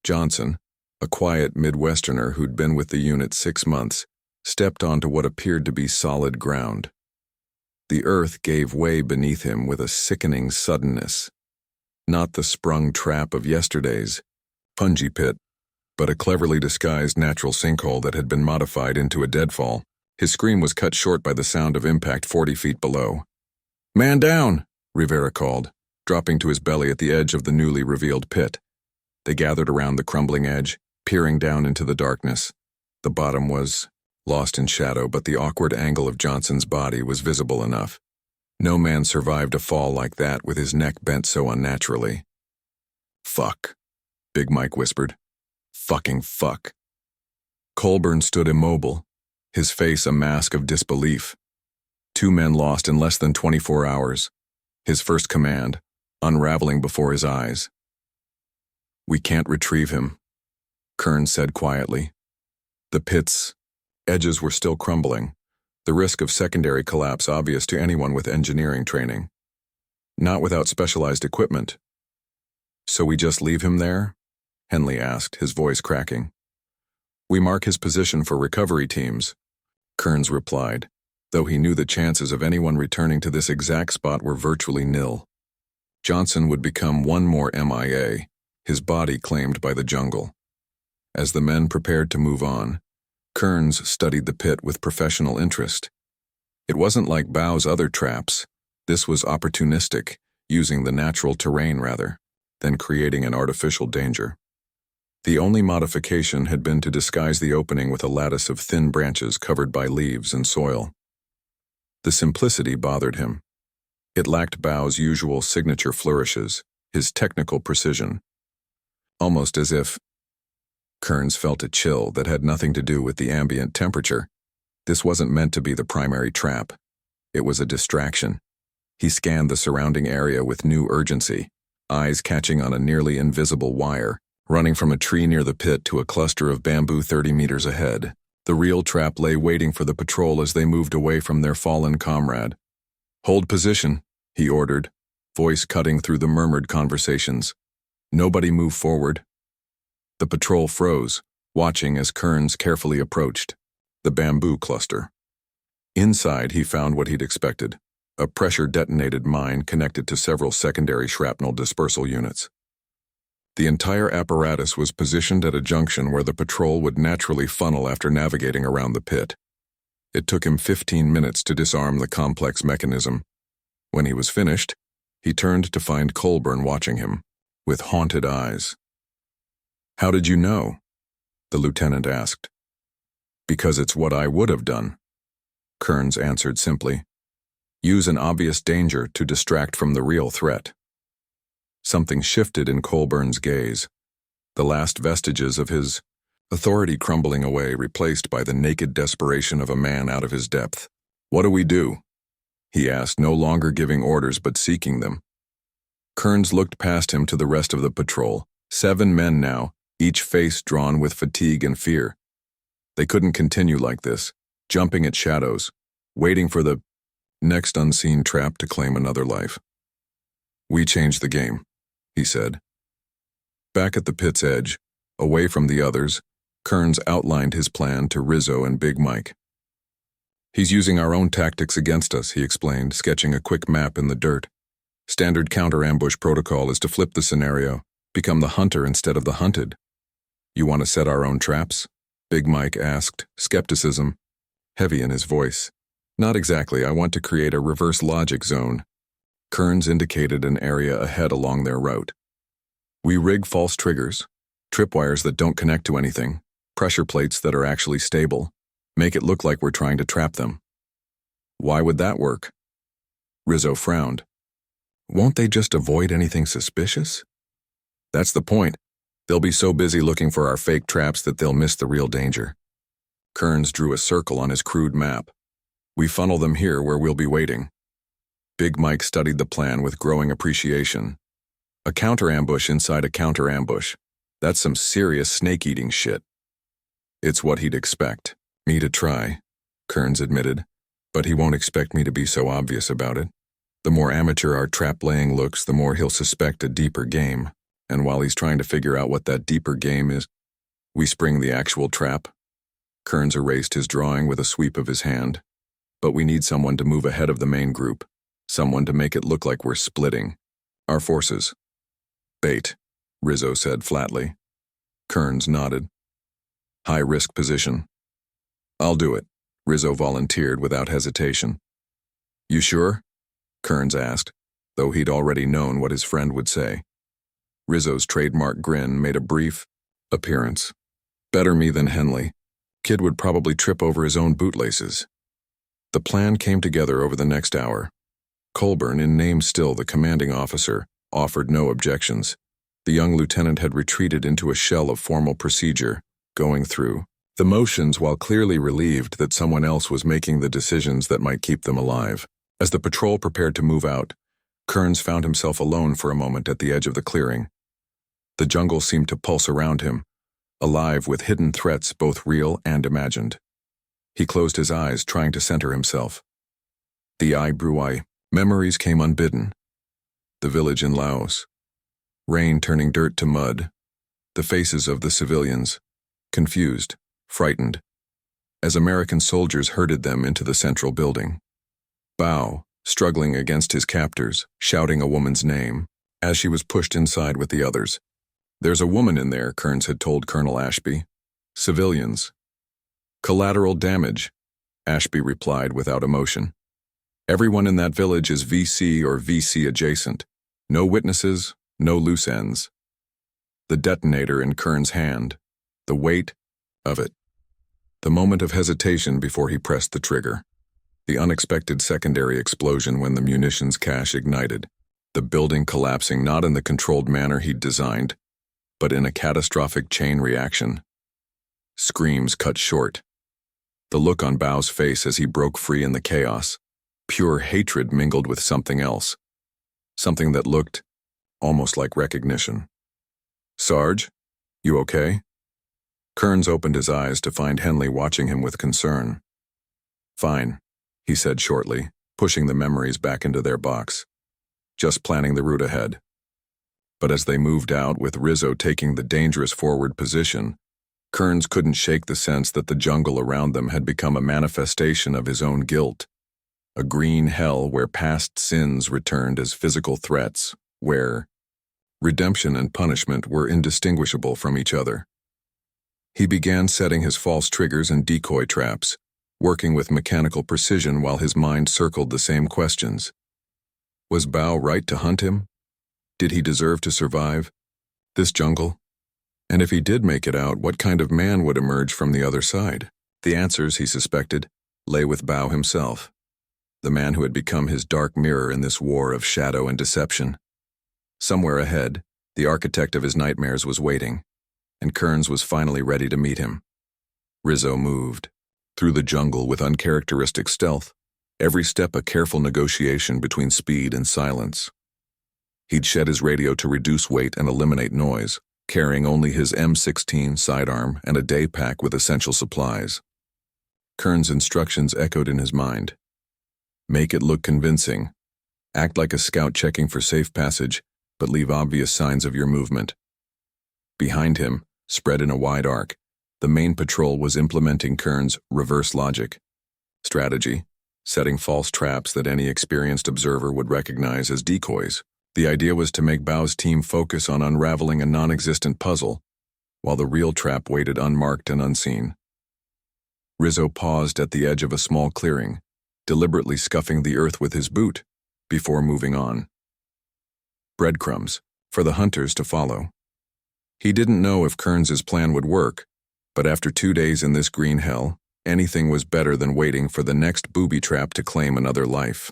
Johnson, a quiet Midwesterner who'd been with the unit 6 months, stepped onto what appeared to be solid ground. The earth gave way beneath him with a sickening suddenness. Not the sprung trap of yesterday's punji pit, but a cleverly disguised natural sinkhole that had been modified into a deadfall. His scream was cut short by the sound of impact 40 feet below. "Man down!" Rivera called, dropping to his belly at the edge of the newly revealed pit. They gathered around the crumbling edge, peering down into the darkness. The bottom was lost in shadow, but the awkward angle of Johnson's body was visible enough. No man survived a fall like that with his neck bent so unnaturally. "Fuck," Big Mike whispered. "Fucking fuck." Colburn stood immobile, his face a mask of disbelief. 2 men lost in less than 24 hours. His first command, unraveling before his eyes. "We can't retrieve him," Kearns said quietly. The pit's edges were still crumbling, the risk of secondary collapse obvious to anyone with engineering training. Not without specialized equipment. "So we just leave him there?" Henley asked, his voice cracking. "We mark his position for recovery teams," Kearns replied, though he knew the chances of anyone returning to this exact spot were virtually nil. Johnson would become one more MIA, his body claimed by the jungle. As the men prepared to move on, Kearns studied the pit with professional interest. It wasn't like Bao's other traps. This was opportunistic, using the natural terrain rather than creating an artificial danger. The only modification had been to disguise the opening with a lattice of thin branches covered by leaves and soil. The simplicity bothered him. It lacked Bao's usual signature flourishes, his technical precision. Almost as if Kearns felt a chill that had nothing to do with the ambient temperature. This wasn't meant to be the primary trap. It was a distraction. He scanned the surrounding area with new urgency, eyes catching on a nearly invisible wire, running from a tree near the pit to a cluster of bamboo 30 meters ahead. The real trap lay waiting for the patrol as they moved away from their fallen comrade. "Hold position," he ordered, voice cutting through the murmured conversations. "Nobody move forward." The patrol froze, watching as Kearns carefully approached the bamboo cluster. Inside, he found what he'd expected, a pressure-detonated mine connected to several secondary shrapnel dispersal units. The entire apparatus was positioned at a junction where the patrol would naturally funnel after navigating around the pit. It took him 15 minutes to disarm the complex mechanism. When he was finished, he turned to find Colburn watching him, with haunted eyes. "How did you know?" the lieutenant asked. "Because it's what I would have done," Kearns answered simply. "Use an obvious danger to distract from the real threat." Something shifted in Colburn's gaze, the last vestiges of his authority crumbling away, replaced by the naked desperation of a man out of his depth. "What do we do?" he asked, no longer giving orders but seeking them. Kearns looked past him to the rest of the patrol, 7 men now, each face drawn with fatigue and fear. They couldn't continue like this, jumping at shadows, waiting for the next unseen trap to claim another life. "We changed the game," he said. Back at the pit's edge, away from the others, Kearns outlined his plan to Rizzo and Big Mike. "He's using our own tactics against us," he explained, sketching a quick map in the dirt. "Standard counter-ambush protocol is to flip the scenario, become the hunter instead of the hunted." "You want to set our own traps?" Big Mike asked, skepticism heavy in his voice. "Not exactly. I want to create a reverse logic zone." Kearns indicated an area ahead along their route. "We rig false triggers, tripwires that don't connect to anything, pressure plates that are actually stable, make it look like we're trying to trap them." "Why would that work?" Rizzo frowned. "Won't they just avoid anything suspicious?" "That's the point. They'll be so busy looking for our fake traps that they'll miss the real danger." Kearns drew a circle on his crude map. "We funnel them here where we'll be waiting." Big Mike studied the plan with growing appreciation. A counter-ambush inside a counter-ambush. That's some serious snake-eating shit. "It's what he'd expect me to try," Kearns admitted, "but he won't expect me to be so obvious about it. The more amateur our trap-laying looks, the more he'll suspect a deeper game. And while he's trying to figure out what that deeper game is, we spring the actual trap." Kearns erased his drawing with a sweep of his hand. "But we need someone to move ahead of the main group, someone to make it look like we're splitting our forces." Bait, Rizzo said flatly. Kearns nodded. High-risk position. I'll do it, Rizzo volunteered without hesitation. You sure? Kearns asked, though he'd already known what his friend would say. Rizzo's trademark grin made a brief appearance. Better me than Henley. Kid would probably trip over his own bootlaces. The plan came together over the next hour. Colburn, in name still the commanding officer, offered no objections. The young lieutenant had retreated into a shell of formal procedure, going through the motions while clearly relieved that someone else was making the decisions that might keep them alive. As the patrol prepared to move out, Kearns found himself alone for a moment at the edge of the clearing. The jungle seemed to pulse around him, alive with hidden threats both real and imagined. He closed his eyes, trying to center himself. The eye. Memories came unbidden. The village in Laos. Rain turning dirt to mud. The faces of the civilians, confused, frightened, as American soldiers herded them into the central building. Bao, struggling against his captors, shouting a woman's name, as she was pushed inside with the others. There's a woman in there, Kearns had told Colonel Ashby. Civilians. Collateral damage, Ashby replied without emotion. Everyone in that village is VC or VC adjacent. No witnesses, no loose ends. The detonator in Kearns' hand. The weight of it. The moment of hesitation before he pressed the trigger. The unexpected secondary explosion when the munitions cache ignited. The building collapsing not in the controlled manner he'd designed, but in a catastrophic chain reaction. Screams cut short. The look on Bao's face as he broke free in the chaos. Pure hatred mingled with something else. Something that looked almost like recognition. Sarge, you okay? Kearns opened his eyes to find Henley watching him with concern. Fine, he said shortly, pushing the memories back into their box. Just planning the route ahead. But as they moved out, with Rizzo taking the dangerous forward position, Kearns couldn't shake the sense that the jungle around them had become a manifestation of his own guilt. A green hell where past sins returned as physical threats, where redemption and punishment were indistinguishable from each other. He began setting his false triggers and decoy traps, working with mechanical precision while his mind circled the same questions. Was Bao right to hunt him? Did he deserve to survive this jungle? And if he did make it out, what kind of man would emerge from the other side? The answers, he suspected, lay with Bao himself. The man who had become his dark mirror in this war of shadow and deception. Somewhere ahead, the architect of his nightmares was waiting, and Kearns was finally ready to meet him. Rizzo moved through the jungle with uncharacteristic stealth, every step a careful negotiation between speed and silence. He'd shed his radio to reduce weight and eliminate noise, carrying only his M16 sidearm and a day pack with essential supplies. Kearns' instructions echoed in his mind. Make it look convincing. Act like a scout checking for safe passage, but leave obvious signs of your movement. Behind him, spread in a wide arc, the main patrol was implementing Kearns' reverse logic strategy, setting false traps that any experienced observer would recognize as decoys. The idea was to make Bao's team focus on unraveling a non-existent puzzle, while the real trap waited unmarked and unseen. Rizzo paused at the edge of a small clearing, deliberately scuffing the earth with his boot, before moving on. Breadcrumbs, for the hunters to follow. He didn't know if Kearns' plan would work, but after 2 days in this green hell, anything was better than waiting for the next booby trap to claim another life.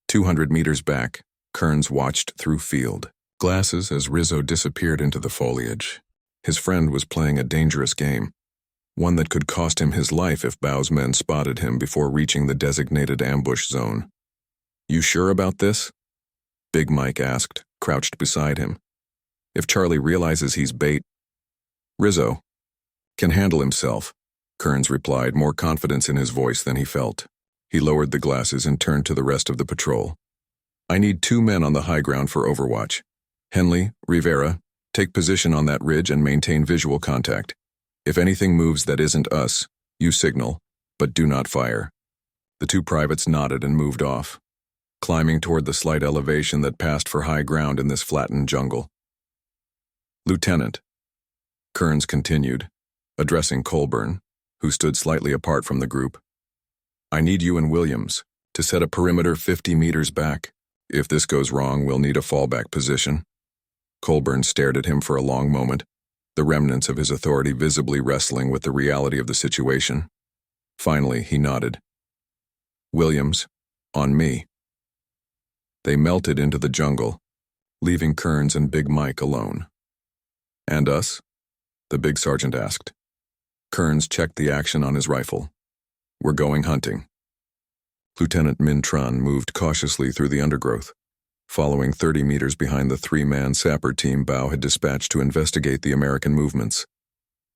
200 meters back, Kearns watched through field glasses as Rizzo disappeared into the foliage. His friend was playing a dangerous game, one that could cost him his life if Bao's men spotted him before reaching the designated ambush zone. You sure about this? Big Mike asked, crouched beside him. If Charlie realizes he's bait, Rizzo can handle himself, Kearns replied, more confidence in his voice than he felt. He lowered the glasses and turned to the rest of the patrol. I need 2 men on the high ground for overwatch. Henley, Rivera, take position on that ridge and maintain visual contact. If anything moves that isn't us, you signal, but do not fire. The 2 privates nodded and moved off. climbing toward the slight elevation that passed for high ground in this flattened jungle. "Lieutenant," Kearns continued, addressing Colburn, who stood slightly apart from the group, "I need you and Williams to set a perimeter 50 meters back. If this goes wrong, we'll need a fallback position." Colburn stared at him for a long moment, the remnants of his authority visibly wrestling with the reality of the situation. Finally, he nodded. "Williams, on me." They melted into the jungle, leaving Kearns and Big Mike alone. "And us?" the big sergeant asked. Kearns checked the action on his rifle. "We're going hunting." Lieutenant Min Tran moved cautiously through the undergrowth, following 30 meters behind the 3-man sapper team Bao had dispatched to investigate the American movements.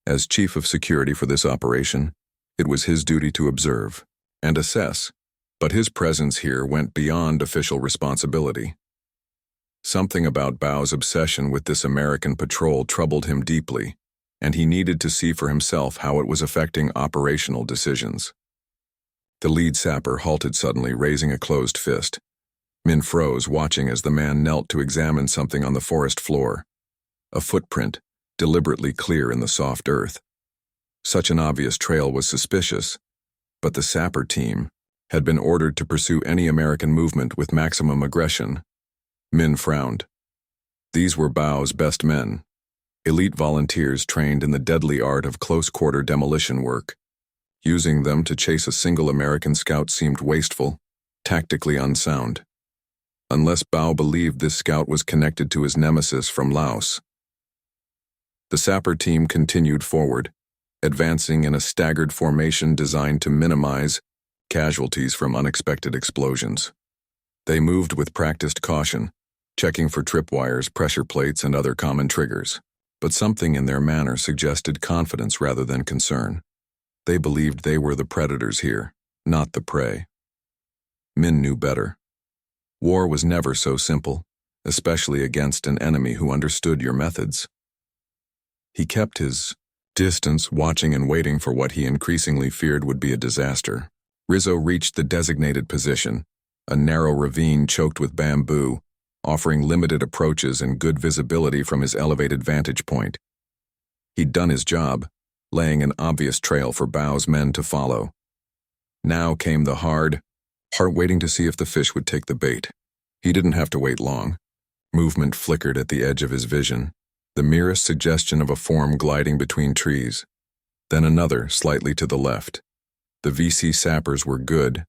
As chief of security for this operation, it was his duty to observe and assess, but his presence here went beyond official responsibility. Something about Bao's obsession with this American patrol troubled him deeply, and he needed to see for himself how it was affecting operational decisions. The lead sapper halted suddenly, raising a closed fist. Min froze, watching as the man knelt to examine something on the forest floor. A footprint, deliberately clear in the soft earth. Such an obvious trail was suspicious, but the sapper team had been ordered to pursue any American movement with maximum aggression. Min frowned. These were Bao's best men, elite volunteers trained in the deadly art of close-quarter demolition work. Using them to chase a single American scout seemed wasteful, tactically unsound. Unless Bao believed this scout was connected to his nemesis from Laos. The sapper team continued forward, advancing in a staggered formation designed to minimize casualties from unexpected explosions. They moved with practiced caution, checking for tripwires, pressure plates, and other common triggers, but something in their manner suggested confidence rather than concern. They believed they were the predators here, not the prey. Min knew better. War was never so simple, especially against an enemy who understood your methods. He kept his distance, watching and waiting for what he increasingly feared would be a disaster. Rizzo reached the designated position, a narrow ravine choked with bamboo, offering limited approaches and good visibility from his elevated vantage point. He'd done his job, laying an obvious trail for Bao's men to follow. Now came the hard part, waiting to see if the fish would take the bait. He didn't have to wait long. Movement flickered at the edge of his vision, the merest suggestion of a form gliding between trees. Then another, slightly to the left. The VC sappers were good,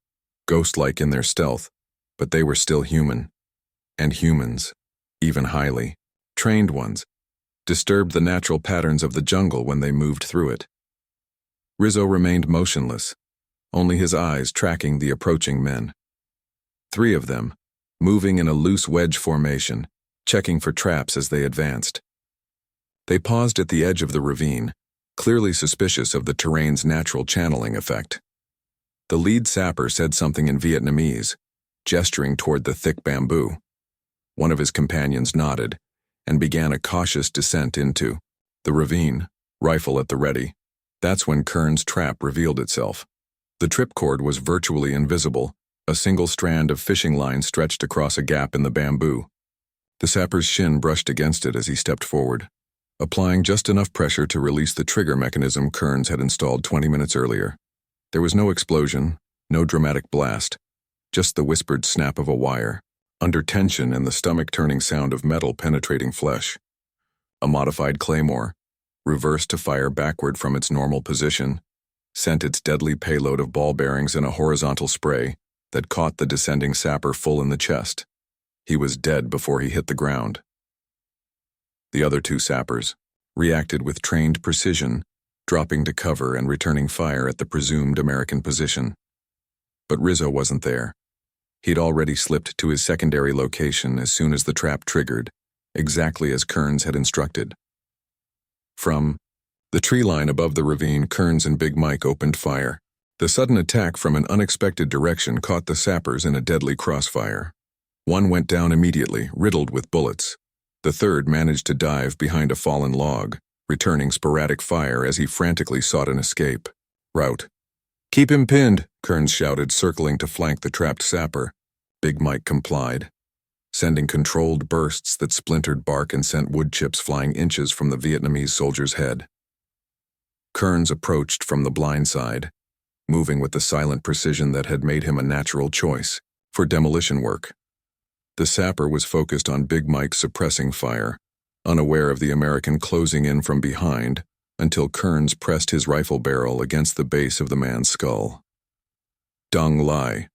ghost-like in their stealth, but they were still human. And humans, even highly trained ones, disturbed the natural patterns of the jungle when they moved through it. Rizzo remained motionless, only his eyes tracking the approaching men. 3 of them, moving in a loose wedge formation, checking for traps as they advanced. They paused at the edge of the ravine, clearly suspicious of the terrain's natural channeling effect. The lead sapper said something in Vietnamese, gesturing toward the thick bamboo. One of his companions nodded and began a cautious descent into the ravine, rifle at the ready. That's when Kearns' trap revealed itself. The tripcord was virtually invisible, a single strand of fishing line stretched across a gap in the bamboo. The sapper's shin brushed against it as he stepped forward, applying just enough pressure to release the trigger mechanism Kearns had installed 20 minutes earlier. There was no explosion, no dramatic blast, just the whispered snap of a wire, under tension and the stomach-turning sound of metal penetrating flesh. A modified claymore, reversed to fire backward from its normal position, sent its deadly payload of ball bearings in a horizontal spray that caught the descending sapper full in the chest. He was dead before he hit the ground. The other 2 sappers reacted with trained precision, dropping to cover and returning fire at the presumed American position. But Rizzo wasn't there. He'd already slipped to his secondary location as soon as the trap triggered, exactly as Kearns had instructed. From the tree line above the ravine, Kearns and Big Mike opened fire. The sudden attack from an unexpected direction caught the sappers in a deadly crossfire. One went down immediately, riddled with bullets. The third managed to dive behind a fallen log, returning sporadic fire as he frantically sought an escape route. "Keep him pinned," Kearns shouted, circling to flank the trapped sapper. Big Mike complied, sending controlled bursts that splintered bark and sent wood chips flying inches from the Vietnamese soldier's head. Kearns approached from the blind side, moving with the silent precision that had made him a natural choice for demolition work. The sapper was focused on Big Mike suppressing fire, unaware of the American closing in from behind until Kearns pressed his rifle barrel against the base of the man's skull. "Dong Lai,"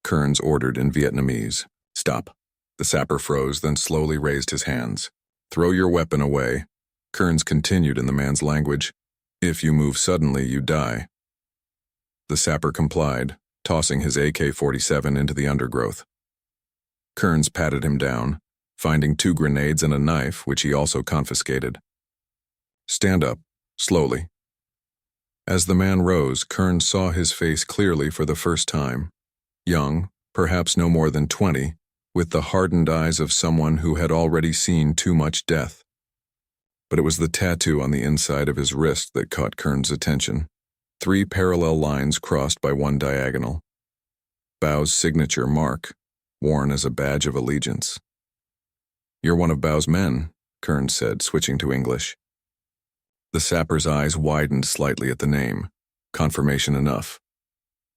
Kearns ordered in Vietnamese. "Stop." The sapper froze, then slowly raised his hands. "Throw your weapon away." Kearns continued in the man's language. "If you move suddenly, you die." The sapper complied, tossing his AK-47 into the undergrowth. Kearns patted him down, finding 2 grenades and a knife, which he also confiscated. "Stand up, slowly." As the man rose, Kearns saw his face clearly for the first time. Young, perhaps no more than 20, with the hardened eyes of someone who had already seen too much death. But it was the tattoo on the inside of his wrist that caught Kearns' attention. 3 parallel lines crossed by 1 diagonal. Bau's signature mark, worn as a badge of allegiance. "You're one of Bau's men," Kearns said, switching to English. The sapper's eyes widened slightly at the name. Confirmation enough.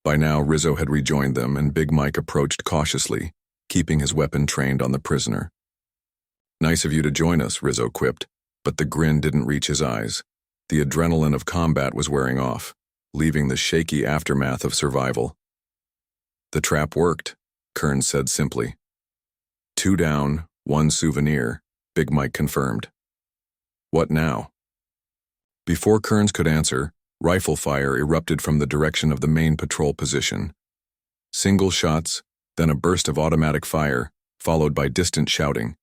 By now, Rizzo had rejoined them, and Big Mike approached cautiously, keeping his weapon trained on the prisoner. "Nice of you to join us," Rizzo quipped, but the grin didn't reach his eyes. The adrenaline of combat was wearing off, leaving the shaky aftermath of survival. "The trap worked," Kearns said simply. 2 down, 1 souvenir, Big Mike confirmed. "What now?" Before Kearns could answer, rifle fire erupted from the direction of the main patrol position. Single shots, then a burst of automatic fire, followed by distant shouting.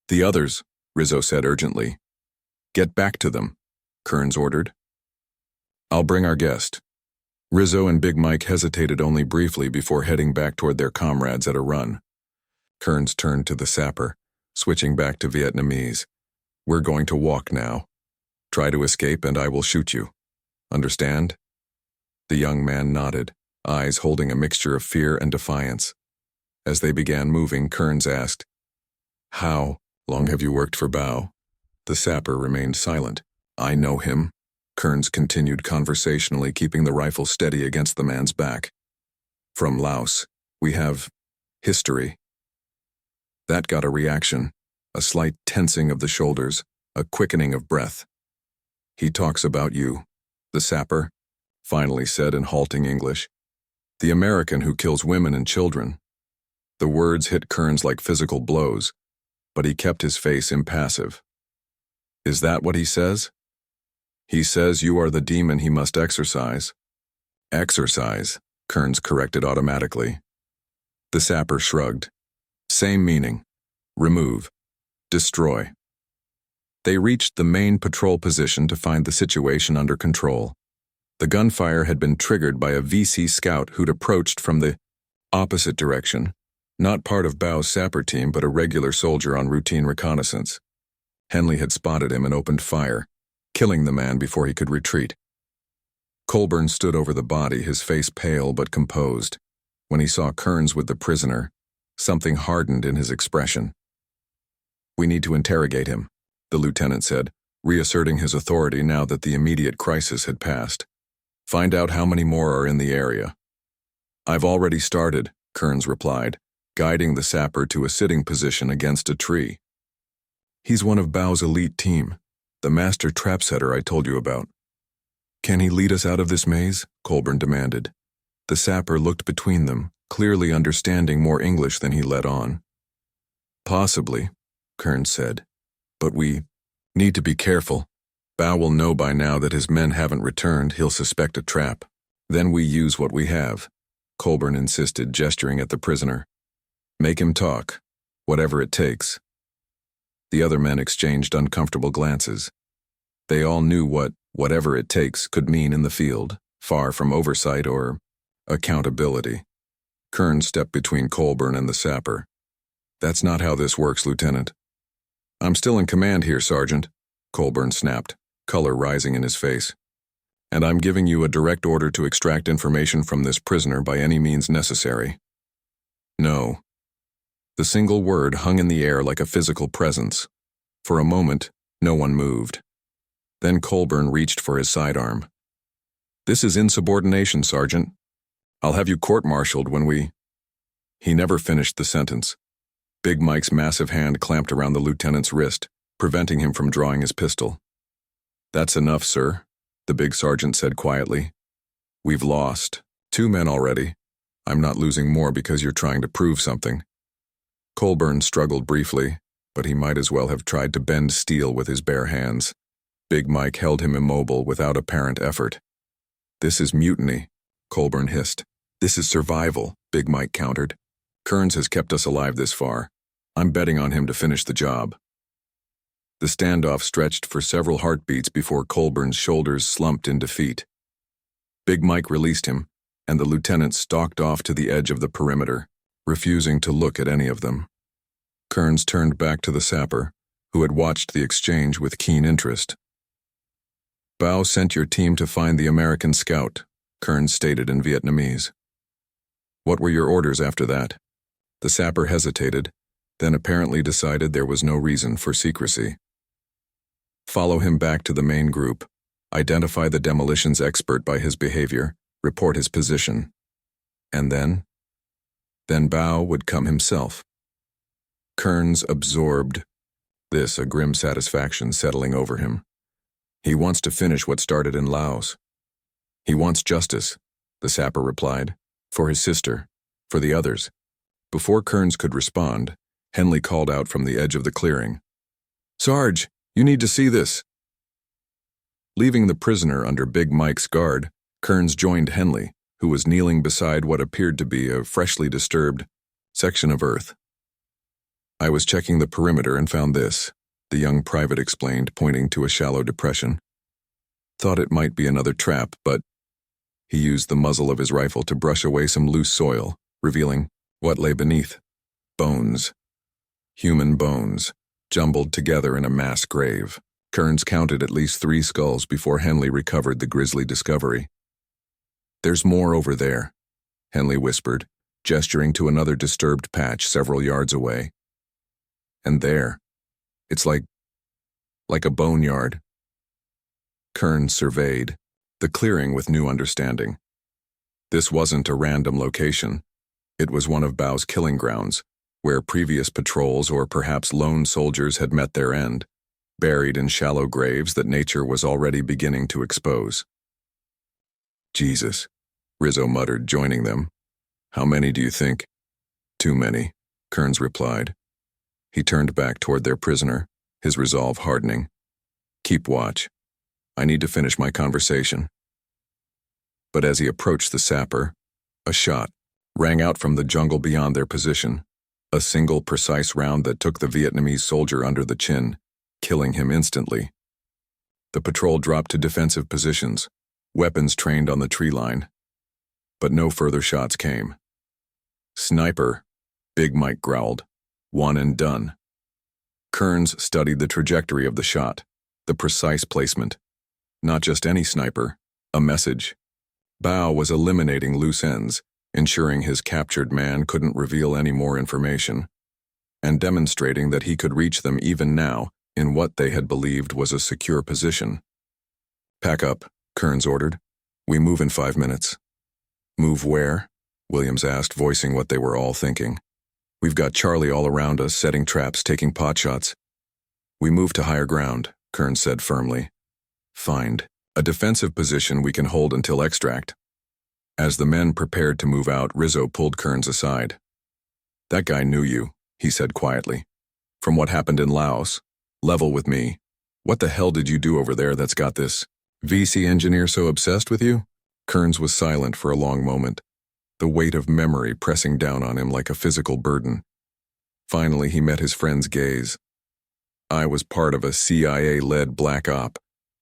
"The others," Rizzo said urgently. "Get back to them," Kearns ordered. "I'll bring our guest." Rizzo and Big Mike hesitated only briefly before heading back toward their comrades at a run. Kearns turned to the sapper, switching back to Vietnamese. "We're going to walk now. Try to escape and I will shoot you. Understand?" The young man nodded, eyes holding a mixture of fear and defiance. As they began moving, Kearns asked, "How long have you worked for Bao?" The sapper remained silent. "I know him," Kearns continued conversationally, keeping the rifle steady against the man's back. "From Laos. We have history." That got a reaction, a slight tensing of the shoulders, a quickening of breath. "He talks about you," the sapper finally said in halting English. "The American who kills women and children." The words hit Kearns like physical blows, but he kept his face impassive. "Is that what he says?" "He says you are the demon he must exorcise." "Exorcise," Kearns corrected automatically. The sapper shrugged. "Same meaning. Remove. Destroy." They reached the main patrol position to find the situation under control. The gunfire had been triggered by a VC scout who'd approached from the opposite direction, not part of Bao's sapper team but a regular soldier on routine reconnaissance. Henley had spotted him and opened fire, killing the man before he could retreat. Colburn stood over the body, his face pale but composed. When he saw Kearns with the prisoner, something hardened in his expression. "We need to interrogate him," the lieutenant said, reasserting his authority now that the immediate crisis had passed. "Find out how many more are in the area." "I've already started," Kearns replied, guiding the sapper to a sitting position against a tree. "He's one of Bao's elite team, the master trap setter I told you about." "Can he lead us out of this maze?" Colburn demanded. The sapper looked between them, clearly understanding more English than he let on. "Possibly," Kearns said. "But we need to be careful. Bao will know by now that his men haven't returned. He'll suspect a trap. Then we use what we have," Colburn insisted, gesturing at the prisoner. "Make him talk, whatever it takes." The other men exchanged uncomfortable glances. They all knew what "whatever it takes" could mean in the field, far from oversight or accountability. Kearns stepped between Colburn and the sapper. "That's not how this works, Lieutenant." "I'm still in command here, Sergeant," Colburn snapped, color rising in his face. "And I'm giving you a direct order to extract information from this prisoner by any means necessary." No. The single word hung in the air like a physical presence. For a moment, no one moved. Then Colburn reached for his sidearm. "This is insubordination, Sergeant. I'll have you court-martialed when we—" He never finished the sentence. Big Mike's massive hand clamped around the lieutenant's wrist, preventing him from drawing his pistol. "That's enough, sir," the big sergeant said quietly. "We've lost 2 men already. I'm not losing more because you're trying to prove something." Colburn struggled briefly, but he might as well have tried to bend steel with his bare hands. Big Mike held him immobile without apparent effort. "This is mutiny," Colburn hissed. "This is survival," Big Mike countered. "Kearns has kept us alive this far. I'm betting on him to finish the job." The standoff stretched for several heartbeats before Colburn's shoulders slumped in defeat. Big Mike released him, and the lieutenant stalked off to the edge of the perimeter, refusing to look at any of them. Kearns turned back to the sapper, who had watched the exchange with keen interest. "Bao sent your team to find the American scout," Kearns stated in Vietnamese. "What were your orders after that?" The sapper hesitated, then apparently decided there was no reason for secrecy. "Follow him back to the main group, identify the demolitions expert by his behavior, report his position. And then? Then Bao would come himself." Kearns absorbed this, a grim satisfaction settling over him. "He wants to finish what started in Laos. He wants justice," the sapper replied, "for his sister, for the others." Before Kearns could respond, Henley called out from the edge of the clearing. "Sarge, you need to see this." Leaving the prisoner under Big Mike's guard, Kearns joined Henley, who was kneeling beside what appeared to be a freshly disturbed section of earth. "I was checking the perimeter and found this," the young private explained, pointing to a shallow depression. "Thought it might be another trap, but—" He used the muzzle of his rifle to brush away some loose soil, revealing what lay beneath. Bones. Human bones, jumbled together in a mass grave. Kearns counted at least 3 skulls before Henley recovered the grisly discovery. "There's more over there," Henley whispered, gesturing to another disturbed patch several yards away. "And there. It's like a boneyard." Kearns surveyed the clearing with new understanding. This wasn't a random location. It was one of Bao's killing grounds, where previous patrols or perhaps lone soldiers had met their end, buried in shallow graves that nature was already beginning to expose. "Jesus," Rizzo muttered, joining them. "How many do you think?" "Too many," Kearns replied. He turned back toward their prisoner, his resolve hardening. "Keep watch. I need to finish my conversation." But as he approached the sapper, a shot rang out from the jungle beyond their position, a single precise round that took the Vietnamese soldier under the chin, killing him instantly. The patrol dropped to defensive positions, weapons trained on the tree line. But no further shots came. "Sniper," Big Mike growled. "One and done." Kearns studied the trajectory of the shot, the precise placement. Not just any sniper, a message. Bao was eliminating loose ends, ensuring his captured man couldn't reveal any more information, and demonstrating that he could reach them even now in what they had believed was a secure position. "Pack up," Kearns ordered. "We move in 5 minutes." "Move where?" Williams asked, voicing what they were all thinking. "We've got Charlie all around us, setting traps, taking pot shots." "We move to higher ground," Kearns said firmly. "Find a defensive position we can hold until extract." As the men prepared to move out, Rizzo pulled Kearns aside. "That guy knew you," he said quietly. "From what happened in Laos. Level with me. What the hell did you do over there that's got this VC engineer so obsessed with you?" Kearns was silent for a long moment, the weight of memory pressing down on him like a physical burden. Finally, he met his friend's gaze. "I was part of a CIA-led black op,"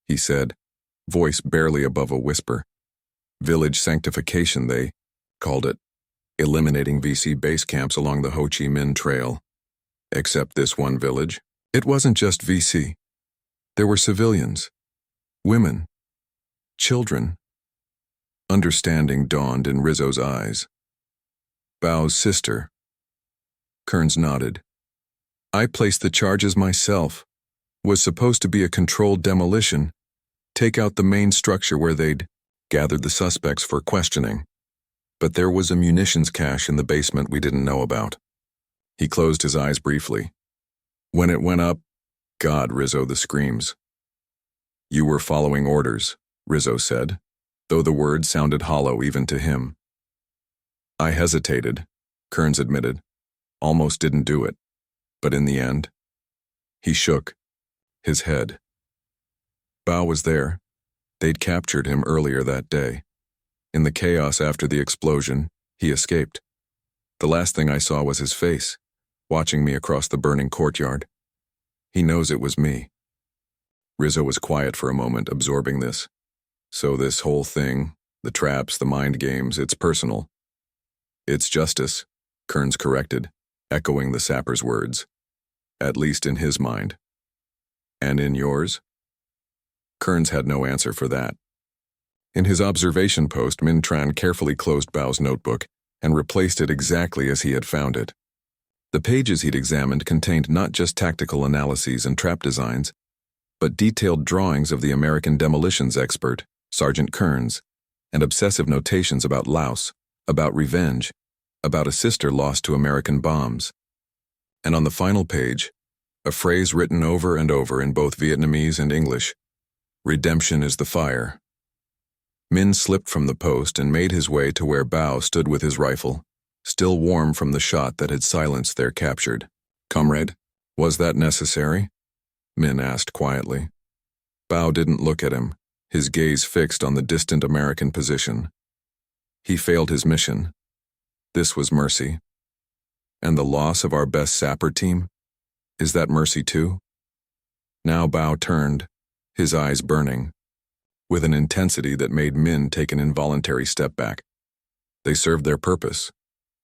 he said, voice barely above a whisper. "Village sanctification, they called it, eliminating VC base camps along the Ho Chi Minh Trail. Except this one village, it wasn't just VC. There were civilians, women, children." Understanding dawned in Rizzo's eyes. "Bao's sister," Kearns nodded. I placed the charges myself. Was supposed to be a controlled demolition. Take out the main structure where they'd gathered the suspects for questioning. But there was a munitions cache in the basement we didn't know about. He closed his eyes briefly. When it went up, God, Rizzo, the screams. You were following orders, Rizzo said, though the words sounded hollow even to him. I hesitated, Kearns admitted. Almost didn't do it. But in the end, he shook his head. Bao was there. They'd captured him earlier that day. In the chaos after the explosion, he escaped. The last thing I saw was his face, watching me across the burning courtyard. He knows it was me. Rizzo was quiet for a moment, absorbing this. So this whole thing, the traps, the mind games, it's personal. It's justice, Kearns corrected, echoing the sapper's words. At least in his mind. And in yours? Kearns had no answer for that. In his observation post, Min Tran carefully closed Bao's notebook and replaced it exactly as he had found it. The pages he'd examined contained not just tactical analyses and trap designs, but detailed drawings of the American demolitions expert, Sergeant Kearns, and obsessive notations about Laos, about revenge, about a sister lost to American bombs. And on the final page, a phrase written over and over in both Vietnamese and English, "Redemption is the fire." Min slipped from the post and made his way to where Bao stood with his rifle, still warm from the shot that had silenced their captured. Comrade, was that necessary? Min asked quietly. Bao didn't look at him, his gaze fixed on the distant American position. He failed his mission. This was mercy. And the loss of our best sapper team? Is that mercy too? Now Bao turned, his eyes burning, with an intensity that made Min take an involuntary step back. They served their purpose.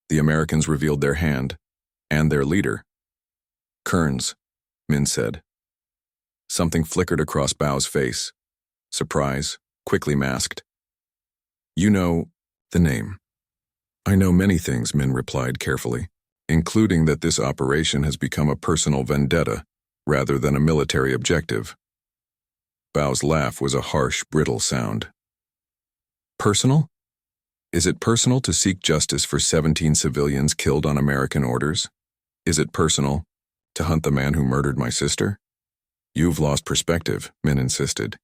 The Americans revealed their hand, and their leader. Kearns, Min said. Something flickered across Bao's face. Surprise, quickly masked. You know the name. I know many things, Min replied carefully, including that this operation has become a personal vendetta rather than a military objective. Bao's laugh was a harsh, brittle sound. Personal? Is it personal to seek justice for 17 civilians killed on American orders? Is it personal to hunt the man who murdered my sister? You've lost perspective, Min insisted.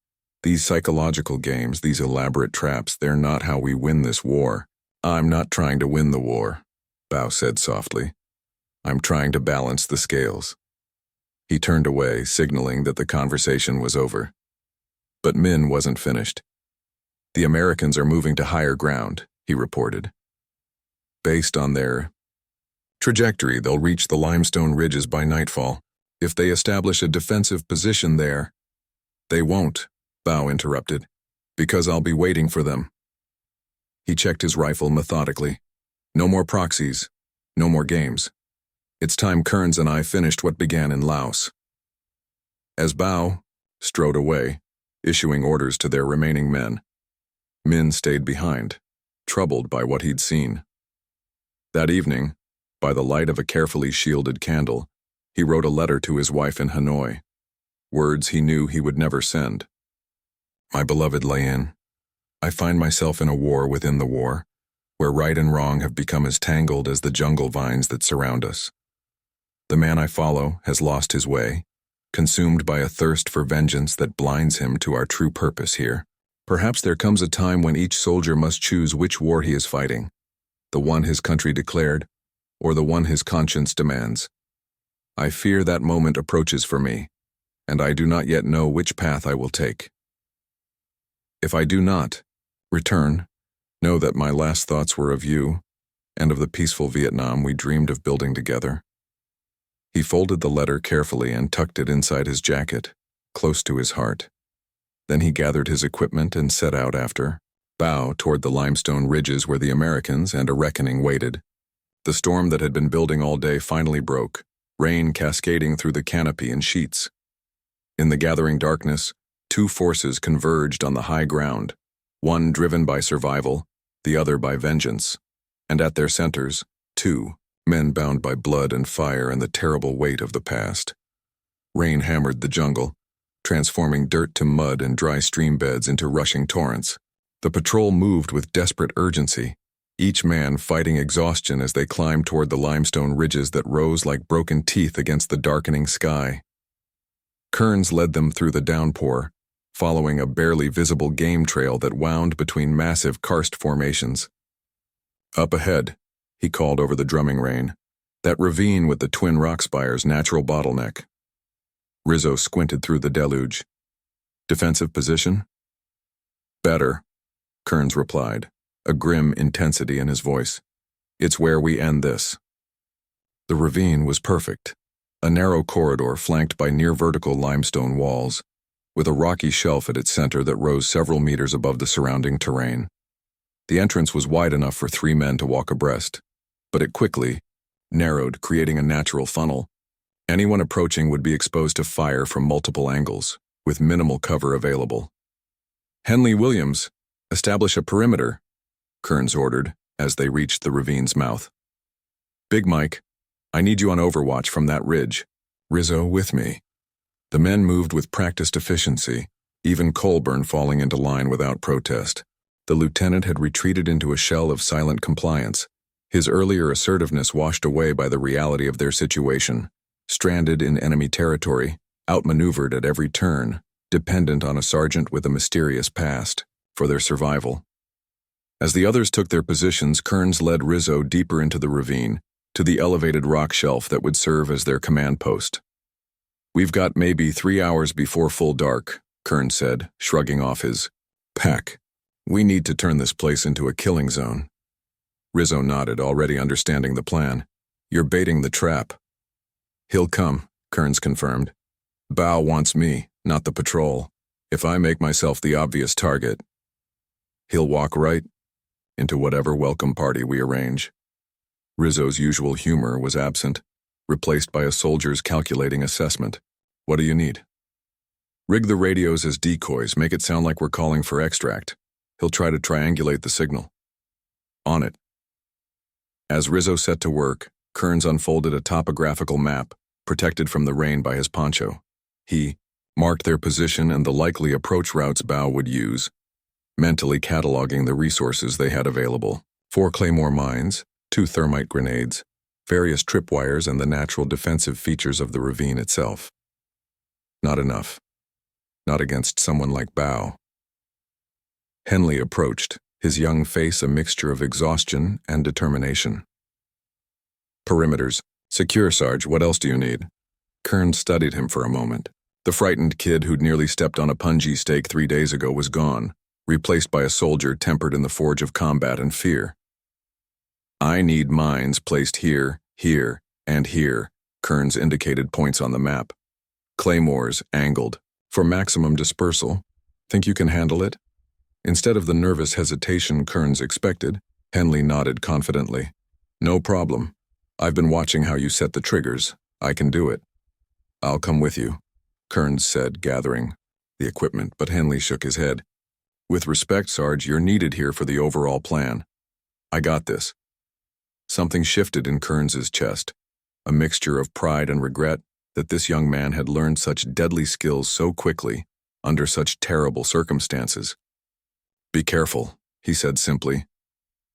These psychological games, these elaborate traps, they're not how we win this war. I'm not trying to win the war, Bao said softly. I'm trying to balance the scales. He turned away, signaling that the conversation was over. But Min wasn't finished. The Americans are moving to higher ground, he reported. Based on their trajectory, they'll reach the limestone ridges by nightfall. If they establish a defensive position there, they won't, Bao interrupted, because I'll be waiting for them. He checked his rifle methodically. No more proxies, no more games. It's time Kearns and I finished what began in Laos. As Bao strode away, issuing orders to their remaining men, Min stayed behind, troubled by what he'd seen. That evening, by the light of a carefully shielded candle, he wrote a letter to his wife in Hanoi, words he knew he would never send. My beloved Layan, I find myself in a war within the war, where right and wrong have become as tangled as the jungle vines that surround us. The man I follow has lost his way, consumed by a thirst for vengeance that blinds him to our true purpose here. Perhaps there comes a time when each soldier must choose which war he is fighting, the one his country declared, or the one his conscience demands. I fear that moment approaches for me, and I do not yet know which path I will take. If I do not return, know that my last thoughts were of you and of the peaceful Vietnam we dreamed of building together. He folded the letter carefully and tucked it inside his jacket, close to his heart. Then he gathered his equipment and set out after Bao toward the limestone ridges where the Americans and a reckoning waited. The storm that had been building all day finally broke, rain cascading through the canopy in sheets. In the gathering darkness, two forces converged on the high ground, one driven by survival, the other by vengeance, and at their centers, two men bound by blood and fire and the terrible weight of the past. Rain hammered the jungle, transforming dirt to mud and dry stream beds into rushing torrents. The patrol moved with desperate urgency, each man fighting exhaustion as they climbed toward the limestone ridges that rose like broken teeth against the darkening sky. Kearns led them through the downpour, following a barely visible game trail that wound between massive karst formations. "Up ahead," he called over the drumming rain, "that ravine with the twin rock spires' natural bottleneck." Rizzo squinted through the deluge. "Defensive position?" "Better," Kearns replied, a grim intensity in his voice. "It's where we end this." The ravine was perfect, a narrow corridor flanked by near-vertical limestone walls, with a rocky shelf at its center that rose several meters above the surrounding terrain. The entrance was wide enough for 3 men to walk abreast, but it quickly narrowed, creating a natural funnel. Anyone approaching would be exposed to fire from multiple angles, with minimal cover available. "Henley Williams, establish a perimeter," Kearns ordered as they reached the ravine's mouth. "Big Mike, I need you on overwatch from that ridge. Rizzo with me." The men moved with practiced efficiency, even Colburn falling into line without protest. The lieutenant had retreated into a shell of silent compliance, his earlier assertiveness washed away by the reality of their situation, stranded in enemy territory, outmaneuvered at every turn, dependent on a sergeant with a mysterious past for their survival. As the others took their positions, Kearns led Rizzo deeper into the ravine, to the elevated rock shelf that would serve as their command post. "We've got maybe 3 hours before full dark," Kearns said, shrugging off his pack. "We need to turn this place into a killing zone." Rizzo nodded, already understanding the plan. "You're baiting the trap." "He'll come," Kearns confirmed. "Bao wants me, not the patrol. If I make myself the obvious target, he'll walk right into whatever welcome party we arrange." Rizzo's usual humor was absent, replaced by a soldier's calculating assessment. "What do you need?" "Rig the radios as decoys, make it sound like we're calling for extract. He'll try to triangulate the signal." "On it." As Rizzo set to work, Kearns unfolded a topographical map, protected from the rain by his poncho. He marked their position and the likely approach routes Bao would use, mentally cataloging the resources they had available: 4 claymore mines, 2 thermite grenades, various tripwires, and the natural defensive features of the ravine itself. Not enough. Not against someone like Bao. Henley approached, his young face a mixture of exhaustion and determination. "Perimeters. Secure, Sarge. What else do you need?" Kearns studied him for a moment. The frightened kid who'd nearly stepped on a punji stake 3 days ago was gone, replaced by a soldier tempered in the forge of combat and fear. "I need mines placed here, here, and here," Kearns indicated points on the map. "Claymores, angled, for maximum dispersal. Think you can handle it?" Instead of the nervous hesitation Kearns expected, Henley nodded confidently. "No problem. I've been watching how you set the triggers. I can do it." "I'll come with you," Kearns said, gathering the equipment, but Henley shook his head. "With respect, Sarge, you're needed here for the overall plan. I got this." Something shifted in Kearns's chest, a mixture of pride and regret that this young man had learned such deadly skills so quickly, under such terrible circumstances. "Be careful," he said simply.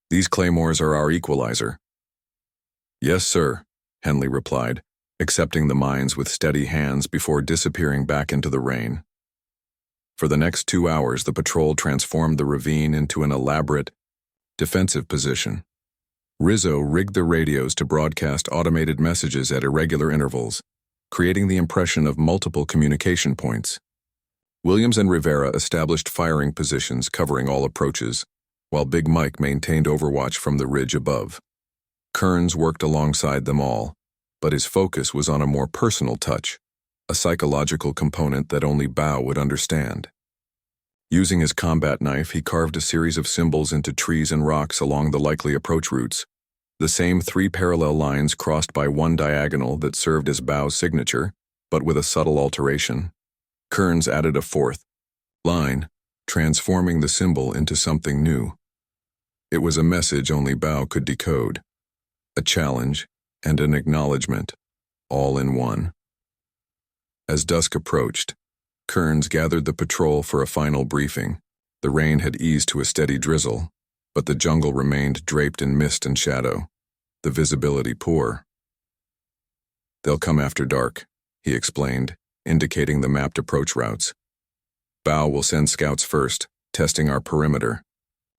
"These claymores are our equalizer." "Yes, sir," Henley replied, accepting the mines with steady hands before disappearing back into the rain. For the next 2 hours, the patrol transformed the ravine into an elaborate, defensive position. Rizzo rigged the radios to broadcast automated messages at irregular intervals, creating the impression of multiple communication points. Williams and Rivera established firing positions covering all approaches, while Big Mike maintained overwatch from the ridge above. Kearns worked alongside them all, but his focus was on a more personal touch, a psychological component that only Bao would understand. Using his combat knife, he carved a series of symbols into trees and rocks along the likely approach routes, the same 3 parallel lines crossed by 1 diagonal that served as Bao's signature, but with a subtle alteration. Kearns added a 4th line, transforming the symbol into something new. It was a message only Bao could decode, a challenge, and an acknowledgement, all in one. As dusk approached, Kearns gathered the patrol for a final briefing. The rain had eased to a steady drizzle, but the jungle remained draped in mist and shadow, the visibility poor. "They'll come after dark," he explained, indicating the mapped approach routes. "Bao will send scouts first, testing our perimeter.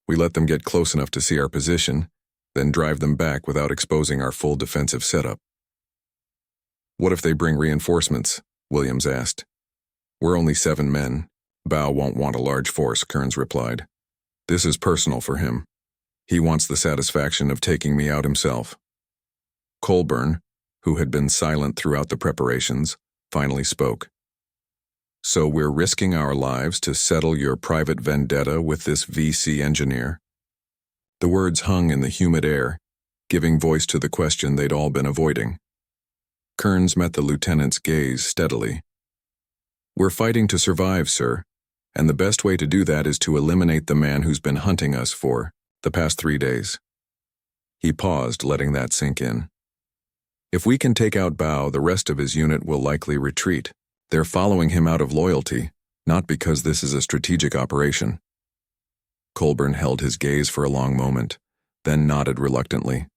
We let them get close enough to see our position, then drive them back without exposing our full defensive setup." "What if they bring reinforcements?" Williams asked. "We're only 7 men. Bao won't want a large force," Kearns replied. "This is personal for him. He wants the satisfaction of taking me out himself." Colburn, who had been silent throughout the preparations, finally spoke. "So we're risking our lives to settle your private vendetta with this VC engineer?" The words hung in the humid air, giving voice to the question they'd all been avoiding. Kearns met the lieutenant's gaze steadily. "We're fighting to survive, sir, and the best way to do that is to eliminate the man who's been hunting us for the past 3 days." He paused, letting that sink in. "If we can take out Bao, the rest of his unit will likely retreat. They're following him out of loyalty, not because this is a strategic operation." Colburn held his gaze for a long moment, then nodded reluctantly.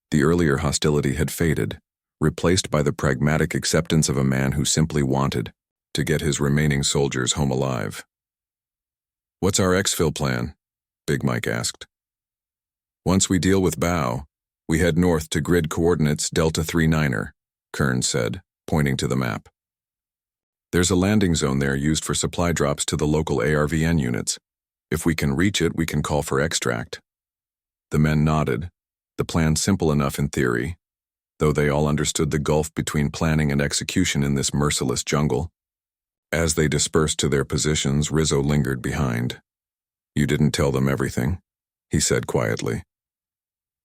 The earlier hostility had faded, replaced by the pragmatic acceptance of a man who simply wanted to get his remaining soldiers home alive. "What's our exfil plan?" Big Mike asked. "Once we deal with Bao, we head north to grid coordinates Delta 39er, Kearns said, pointing to the map. "There's a landing zone there used for supply drops to the local ARVN units. If we can reach it, we can call for extract." The men nodded, the plan simple enough in theory, though they all understood the gulf between planning and execution in this merciless jungle. As they dispersed to their positions, Rizzo lingered behind. "You didn't tell them everything," he said quietly.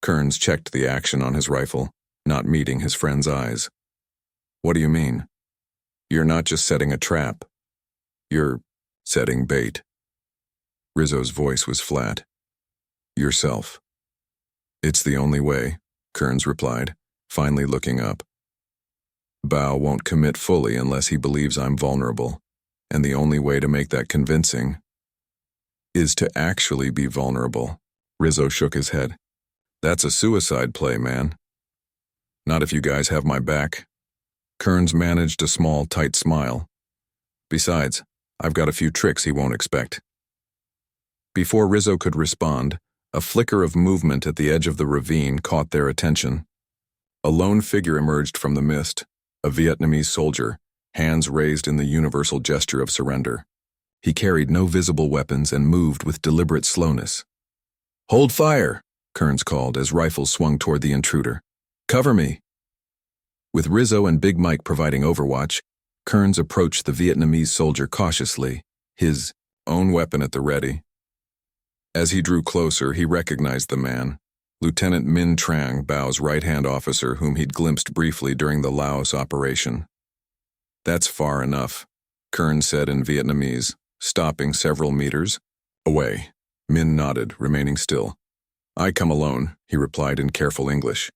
Kearns checked the action on his rifle, not meeting his friend's eyes. "What do you mean?" "You're not just setting a trap. You're setting bait." Rizzo's voice was flat. "Yourself." "It's the only way," Kearns replied, finally looking up. "Bao won't commit fully unless he believes I'm vulnerable, and the only way to make that convincing is to actually be vulnerable." Rizzo shook his head. "That's a suicide play, man." "Not if you guys have my back." Kearns managed a small, tight smile. "Besides, I've got a few tricks he won't expect." Before Rizzo could respond, a flicker of movement at the edge of the ravine caught their attention. A lone figure emerged from the mist, a Vietnamese soldier, hands raised in the universal gesture of surrender. He carried no visible weapons and moved with deliberate slowness. "Hold fire!" Kearns called as rifles swung toward the intruder. "Cover me!" With Rizzo and Big Mike providing overwatch, Kearns approached the Vietnamese soldier cautiously, his own weapon at the ready. As he drew closer, he recognized the man, Lieutenant Minh Trang, Bao's right-hand officer whom he'd glimpsed briefly during the Laos operation. "That's far enough," Kearns said in Vietnamese, stopping several meters away. Minh nodded, remaining still. "I come alone," he replied in careful English.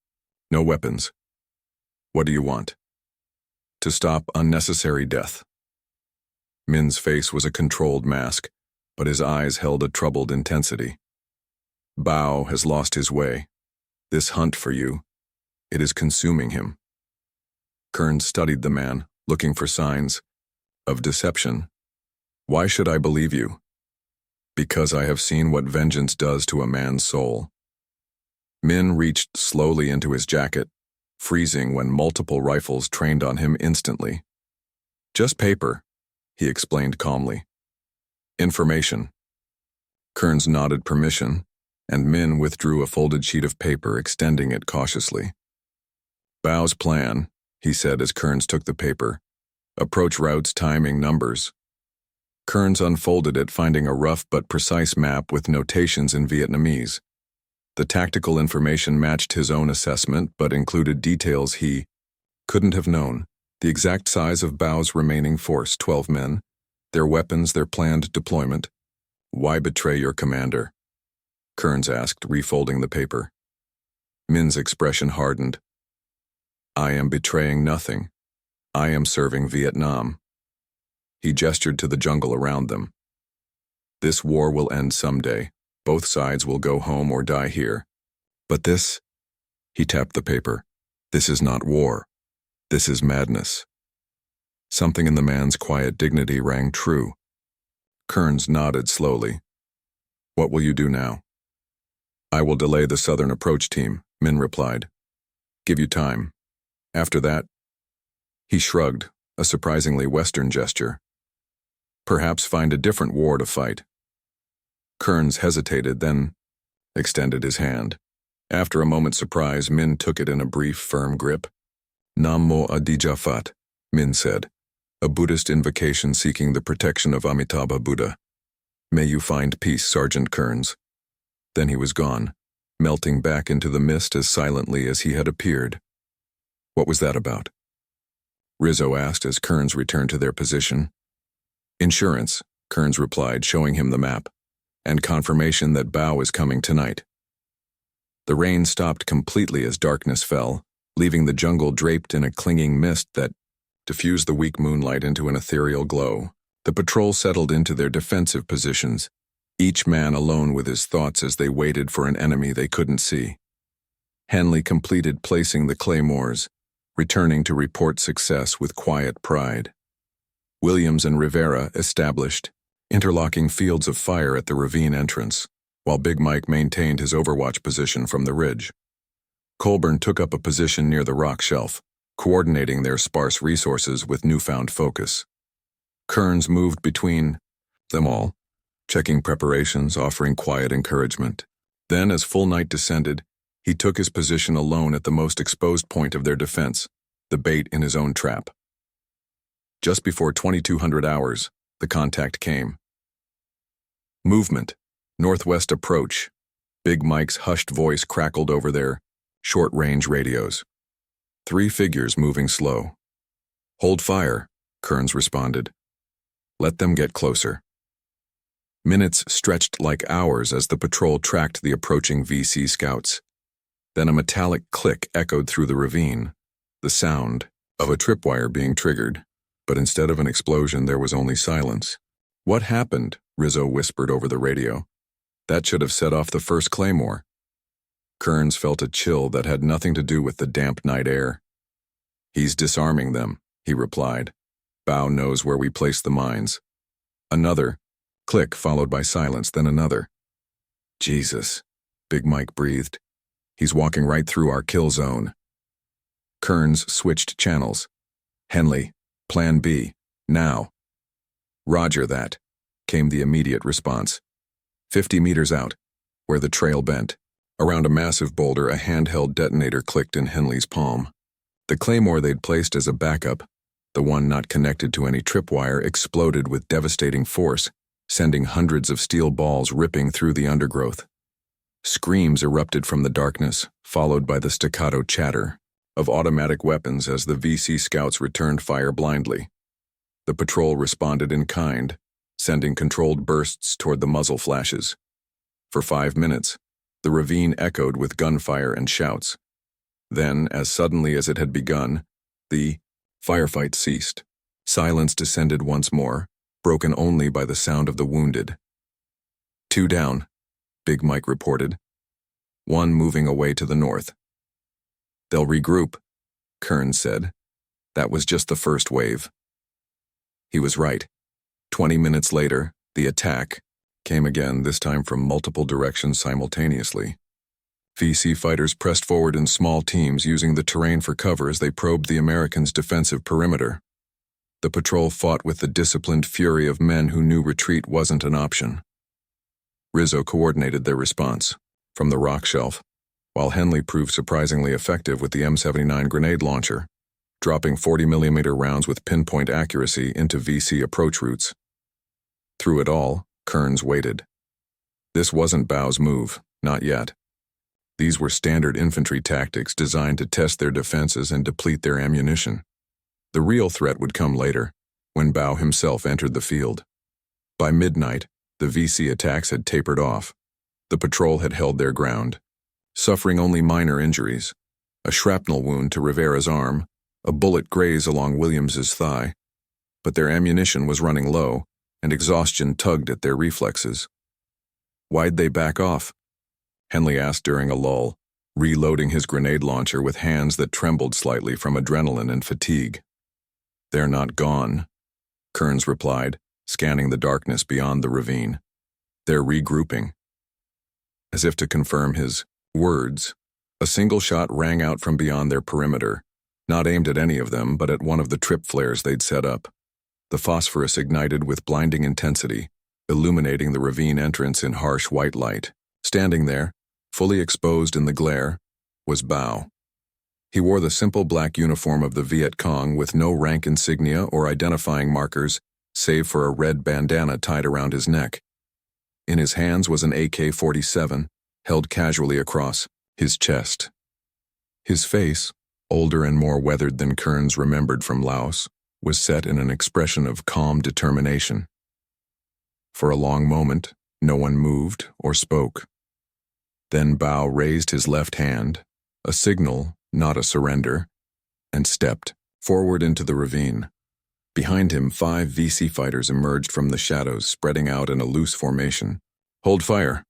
"No weapons." "What do you want?" "To stop unnecessary death." Min's face was a controlled mask, but his eyes held a troubled intensity. "Bao has lost his way. This hunt for you, it is consuming him." Kearns studied the man, looking for signs of deception. "Why should I believe you?" "Because I have seen what vengeance does to a man's soul." Min reached slowly into his jacket, freezing when multiple rifles trained on him instantly. "Just paper," he explained calmly. "Information." Kearns nodded permission, and Min withdrew a folded sheet of paper, extending it cautiously. "Bao's plan," he said as Kearns took the paper. "Approach routes, timing, numbers." Kearns unfolded it, finding a rough but precise map with notations in Vietnamese. The tactical information matched his own assessment, but included details he couldn't have known. The exact size of Bao's remaining force, 12 men, their weapons, their planned deployment. "Why betray your commander?" Kearns asked, refolding the paper. Min's expression hardened. I am betraying nothing. I am serving Vietnam. He gestured to the jungle around them. This war will end someday. Both sides will go home or die here. But this, he tapped the paper, this is not war. This is madness. Something in the man's quiet dignity rang true. Kearns nodded slowly. What will you do now? I will delay the southern approach team, Min replied. Give you time. After that, he shrugged, a surprisingly Western gesture. Perhaps find a different war to fight. Kearns hesitated, then extended his hand. After a moment's surprise, Min took it in a brief, firm grip. Nam Mo Adija Fat, Min said, a Buddhist invocation seeking the protection of Amitabha Buddha. May you find peace, Sergeant Kearns. Then he was gone, melting back into the mist as silently as he had appeared. What was that about? Rizzo asked as Kearns returned to their position. Insurance, Kearns replied, showing him the map, and confirmation that Bao is coming tonight. The rain stopped completely as darkness fell, leaving the jungle draped in a clinging mist that diffused the weak moonlight into an ethereal glow. The patrol settled into their defensive positions, each man alone with his thoughts as they waited for an enemy they couldn't see. Henley completed placing the claymores, returning to report success with quiet pride. Williams and Rivera established interlocking fields of fire at the ravine entrance, while Big Mike maintained his overwatch position from the ridge. Colburn took up a position near the rock shelf, coordinating their sparse resources with newfound focus. Kearns moved between them all, checking preparations, offering quiet encouragement. Then, as full night descended, he took his position alone at the most exposed point of their defense, the bait in his own trap. Just before 2200 hours, the contact came. Movement, northwest approach. Big Mike's hushed voice crackled over their short-range radios. 3 figures moving slow. Hold fire, Kearns responded. Let them get closer. Minutes stretched like hours as the patrol tracked the approaching VC scouts. Then a metallic click echoed through the ravine, the sound of a tripwire being triggered. But instead of an explosion, there was only silence. What happened? Rizzo whispered over the radio. That should have set off the first claymore. Kearns felt a chill that had nothing to do with the damp night air. He's disarming them, he replied. Bao knows where we placed the mines. Another click followed by silence, then another. Jesus, Big Mike breathed. He's walking right through our kill zone. Kearns switched channels. Henley, Plan B, now. Roger that, came the immediate response. 50 meters out, where the trail bent. Around a massive boulder, a handheld detonator clicked in Henley's palm. The claymore they'd placed as a backup, the one not connected to any tripwire, exploded with devastating force, sending hundreds of steel balls ripping through the undergrowth. Screams erupted from the darkness, followed by the staccato chatter of automatic weapons as the VC scouts returned fire blindly. The patrol responded in kind, sending controlled bursts toward the muzzle flashes. For 5 minutes, the ravine echoed with gunfire and shouts. Then, as suddenly as it had begun, the firefight ceased. Silence descended once more, broken only by the sound of the wounded. 2 down, Big Mike reported. 1 moving away to the north. They'll regroup, Kearns said. That was just the first wave. He was right. 20 minutes later, the attack came again, this time from multiple directions simultaneously. VC fighters pressed forward in small teams, using the terrain for cover as they probed the Americans' defensive perimeter. The patrol fought with the disciplined fury of men who knew retreat wasn't an option. Rizzo coordinated their response from the rock shelf, while Henley proved surprisingly effective with the M79 grenade launcher, dropping 40mm rounds with pinpoint accuracy into VC approach routes. Through it all, Kearns waited. This wasn't Bao's move, not yet. These were standard infantry tactics designed to test their defenses and deplete their ammunition. The real threat would come later, when Bao himself entered the field. By midnight, the VC attacks had tapered off. The patrol had held their ground, suffering only minor injuries. a shrapnel wound to Rivera's arm, a bullet graze along Williams's thigh. But their ammunition was running low, and exhaustion tugged at their reflexes. "Why'd they back off?" Henley asked during a lull, reloading his grenade launcher with hands that trembled slightly from adrenaline and fatigue. "They're not gone," Kearns replied, scanning the darkness beyond the ravine. "They're regrouping." As if to confirm his words, a single shot rang out from beyond their perimeter, not aimed at any of them, but at one of the trip flares they'd set up. The phosphorus ignited with blinding intensity, illuminating the ravine entrance in harsh white light. Standing there, fully exposed in the glare, was Bao. He wore the simple black uniform of the Viet Cong with no rank insignia or identifying markers, save for a red bandana tied around his neck. In his hands was an AK-47, held casually across his chest. His face, older and more weathered than Kearns remembered from Laos, was set in an expression of calm determination. For a long moment, no one moved or spoke. Then Bao raised his left hand, a signal, not a surrender, and stepped forward into the ravine. Behind him, 5 VC fighters emerged from the shadows, spreading out in a loose formation. "Hold fire,"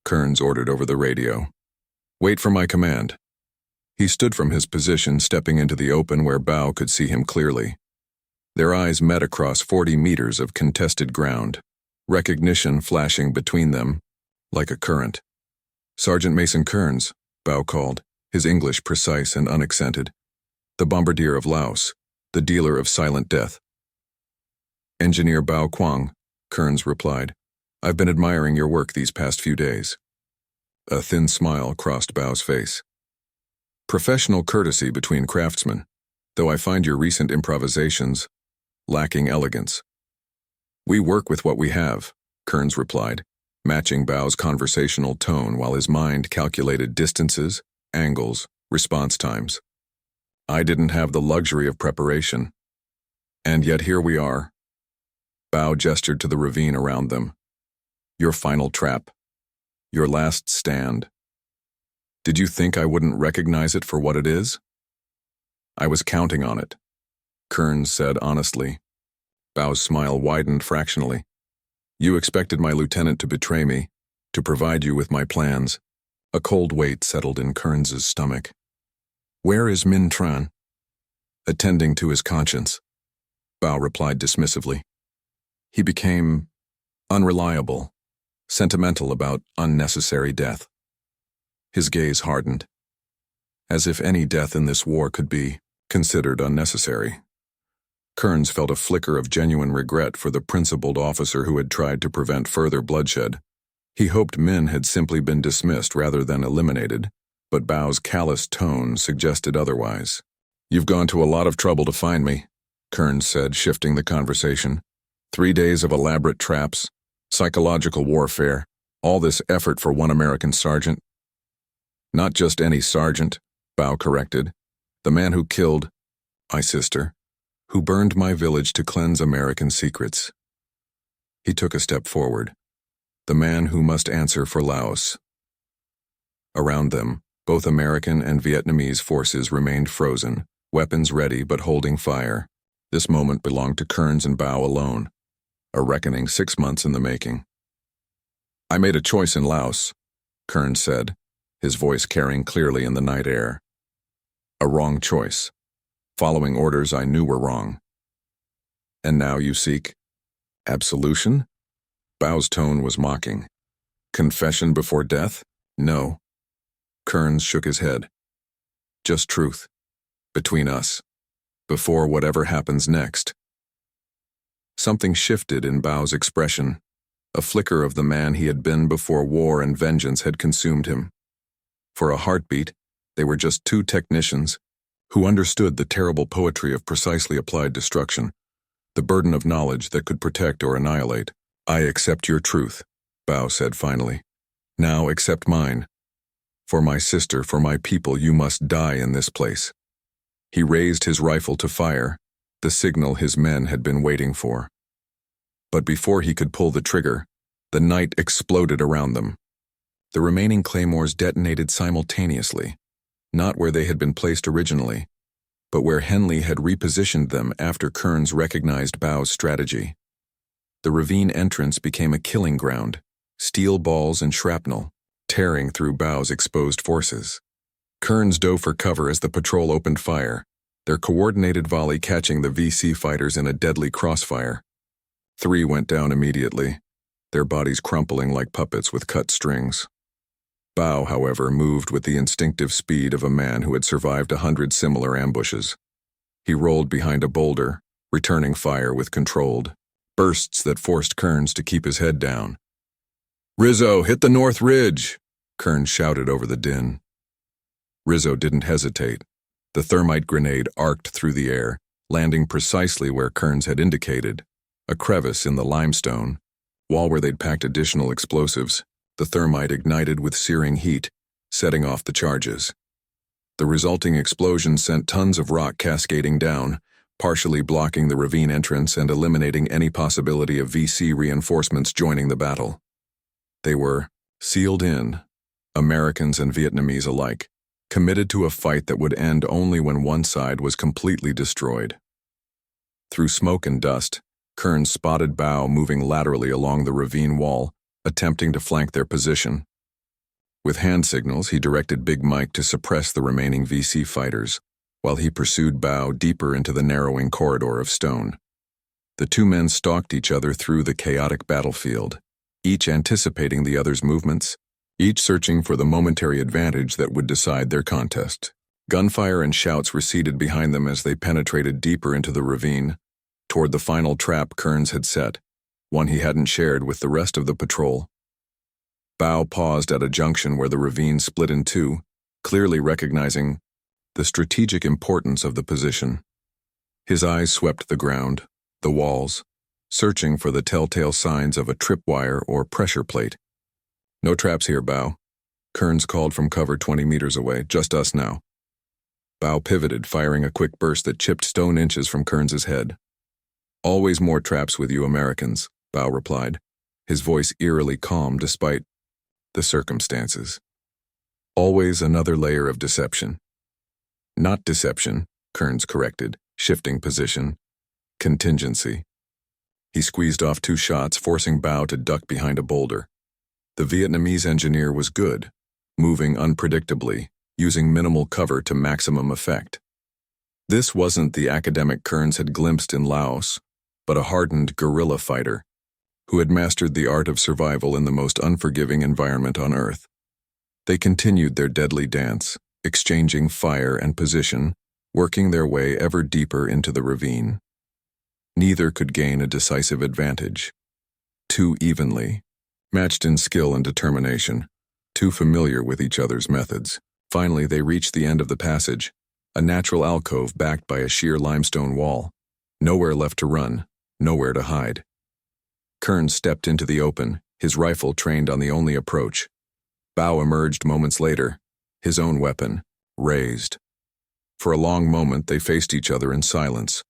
Kearns ordered over the radio. "Wait for my command." He stood from his position, stepping into the open where Bao could see him clearly. Their eyes met across 40 meters of contested ground, recognition flashing between them like a current. "Sergeant Mason Kearns," Bao called, his English precise and unaccented. "The bombardier of Laos, the dealer of silent death." "Engineer Bao Quang," Kearns replied. "I've been admiring your work these past few days." A thin smile crossed Bao's face. "Professional courtesy between craftsmen, though I find your recent improvisations lacking elegance." "We work with what we have," Kearns replied, matching Bao's conversational tone while his mind calculated distances, angles, response times. "I didn't have the luxury of preparation. And yet here we are." Bao gestured to the ravine around them. "Your final trap. Your last stand. Did you think I wouldn't recognize it for what it is?" "I was counting on it," Kearns said honestly. Bao's smile widened fractionally. "You expected my lieutenant to betray me, to provide you with my plans." A cold weight settled in Kearns's stomach. "Where is Min Tran?" "Attending to his conscience," Bao replied dismissively. "He became unreliable, sentimental about unnecessary death." His gaze hardened. As if any death in this war could be considered unnecessary. Kearns felt a flicker of genuine regret for the principled officer who had tried to prevent further bloodshed. He hoped Min had simply been dismissed rather than eliminated, but Bao's callous tone suggested otherwise. "You've gone to a lot of trouble to find me," Kearns said, shifting the conversation. 3 days of elaborate traps, psychological warfare, all this effort for one American sergeant. "Not just any sergeant," Bao corrected. "The man who killed my sister, who burned my village to cleanse American secrets." He took a step forward. "The man who must answer for Laos." Around them, both American and Vietnamese forces remained frozen, weapons ready but holding fire. This moment belonged to Kearns and Bao alone, a reckoning 6 months in the making. "I made a choice in Laos," Kearns said, his voice carrying clearly in the night air. "A wrong choice, following orders I knew were wrong." "And now you seek absolution?" Bao's tone was mocking. "Confession before death? No." Kearns shook his head. "Just truth. Between us. Before whatever happens next." Something shifted in Bao's expression, a flicker of the man he had been before war and vengeance had consumed him. For a heartbeat, they were just 2 technicians who understood the terrible poetry of precisely applied destruction, the burden of knowledge that could protect or annihilate. "I accept your truth," Bao said finally. "Now accept mine. For my sister, for my people, you must die in this place." He raised his rifle to fire, the signal his men had been waiting for. But before he could pull the trigger, the night exploded around them. The remaining claymores detonated simultaneously, not where they had been placed originally, but where Henley had repositioned them after Kearns recognized Bau's strategy. The ravine entrance became a killing ground, steel balls and shrapnel, tearing through Bau's exposed forces. Kearns dove for cover as the patrol opened fire, their coordinated volley catching the VC fighters in a deadly crossfire. 3 went down immediately, their bodies crumpling like puppets with cut strings. Bau, however, moved with the instinctive speed of a man who had survived 100 similar ambushes. He rolled behind a boulder, returning fire with controlled bursts that forced Kearns to keep his head down. "Rizzo, hit the north ridge!" Kearns shouted over the din. Rizzo didn't hesitate. The thermite grenade arced through the air, landing precisely where Kearns had indicated, a crevice in the limestone. While where they'd packed additional explosives, the thermite ignited with searing heat, setting off the charges. The resulting explosion sent tons of rock cascading down, partially blocking the ravine entrance and eliminating any possibility of VC reinforcements joining the battle. They were sealed in, Americans and Vietnamese alike, committed to a fight that would end only when one side was completely destroyed. Through smoke and dust, Kearns spotted Bau moving laterally along the ravine wall, attempting to flank their position. With hand signals, he directed Big Mike to suppress the remaining VC fighters, while he pursued Bau deeper into the narrowing corridor of stone. The 2 men stalked each other through the chaotic battlefield, each anticipating the other's movements, each searching for the momentary advantage that would decide their contest. Gunfire and shouts receded behind them as they penetrated deeper into the ravine, toward the final trap Kearns had set, one he hadn't shared with the rest of the patrol. Bau paused at a junction where the ravine split in 2, clearly recognizing the strategic importance of the position. His eyes swept the ground, the walls, searching for the telltale signs of a tripwire or pressure plate. "No traps here, Bau," Kearns called from cover 20 meters away. "Just us now." Bau pivoted, firing a quick burst that chipped stone inches from Kearns's head. "Always more traps with you Americans," Bau replied, his voice eerily calm despite the circumstances. "Always another layer of deception." "Not deception," Kearns corrected, shifting position. "Contingency." He squeezed off 2 shots, forcing Bau to duck behind a boulder. The Vietnamese engineer was good, moving unpredictably, using minimal cover to maximum effect. This wasn't the academic Kearns had glimpsed in Laos, but a hardened guerrilla fighter who had mastered the art of survival in the most unforgiving environment on Earth. They continued their deadly dance, exchanging fire and position, working their way ever deeper into the ravine. Neither could gain a decisive advantage. Too evenly, matched in skill and determination, too familiar with each other's methods. Finally, they reached the end of the passage, a natural alcove backed by a sheer limestone wall. Nowhere left to run, nowhere to hide. Kearns stepped into the open, his rifle trained on the only approach. Bau emerged moments later, his own weapon, raised. For a long moment they faced each other in silence,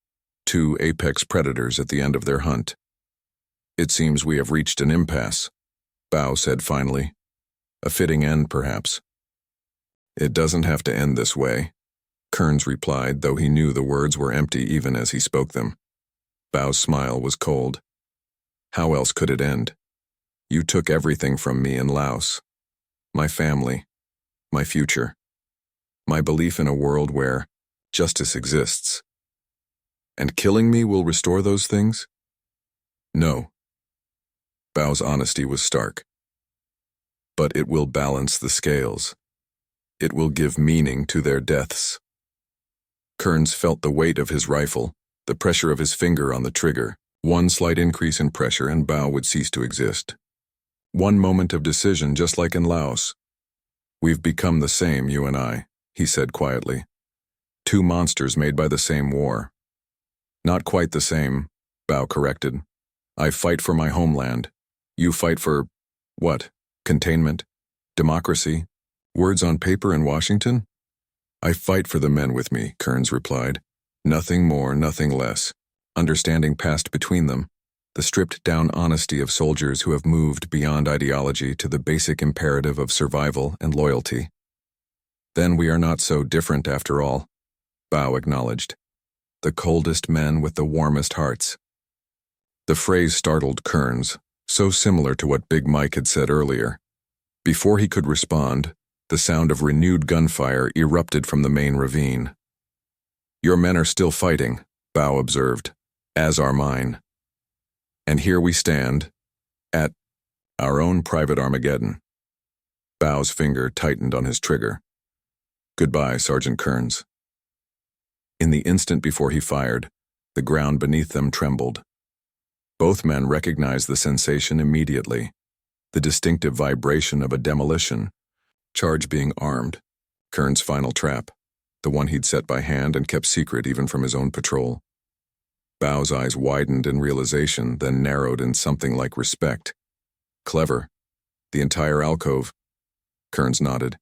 2 apex predators at the end of their hunt. "It seems we have reached an impasse," Bau said finally. "A fitting end, perhaps." "It doesn't have to end this way," Kearns replied, though he knew the words were empty even as he spoke them. Bau's smile was cold. "How else could it end? You took everything from me in Laos. My family, my future, my belief in a world where justice exists. And killing me will restore those things? No." Bau's honesty was stark. "But it will balance the scales. It will give meaning to their deaths." Kearns felt the weight of his rifle, the pressure of his finger on the trigger. One slight increase in pressure and Bau would cease to exist. One moment of decision, just like in Laos. "We've become the same, you and I," he said quietly. "2 monsters made by the same war." "Not quite the same," Bau corrected. "I fight for my homeland. You fight for, what, containment? Democracy? Words on paper in Washington?" "I fight for the men with me," Kearns replied. "Nothing more, nothing less." Understanding passed between them, the stripped-down honesty of soldiers who have moved beyond ideology to the basic imperative of survival and loyalty. Then we are not so different after all, Bao acknowledged. The coldest men with the warmest hearts. The phrase startled Kearns, so similar to what Big Mike had said earlier. Before he could respond, the sound of renewed gunfire erupted from the main ravine. Your men are still fighting, Bao observed, as are mine. And here we stand, at our own private Armageddon. Bao's finger tightened on his trigger. Goodbye, Sergeant Kearns. In the instant before he fired, the ground beneath them trembled. Both men recognized the sensation immediately, the distinctive vibration of a demolition charge being armed, Kearns' final trap, the one he'd set by hand and kept secret even from his own patrol. Bao's eyes widened in realization, then narrowed in something like respect. Clever. The entire alcove, Kearns nodded.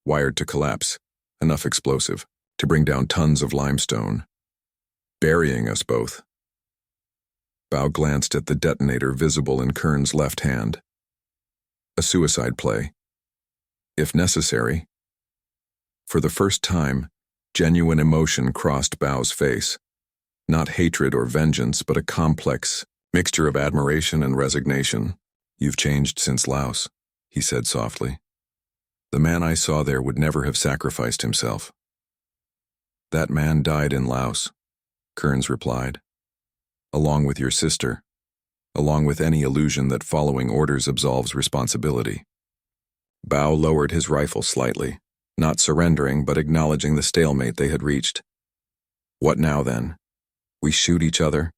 Wired to collapse, enough explosive to bring down tons of limestone, burying us both. Bao glanced at the detonator visible in Kearns' left hand. A suicide play. If necessary. For the first time, genuine emotion crossed Bao's face. Not hatred or vengeance, but a complex mixture of admiration and resignation. You've changed since Laos, he said softly. The man I saw there would never have sacrificed himself. That man died in Laos, Kearns replied. Along with your sister, along with any illusion that following orders absolves responsibility. Bao lowered his rifle slightly, not surrendering but acknowledging the stalemate they had reached. What now then? We shoot each other?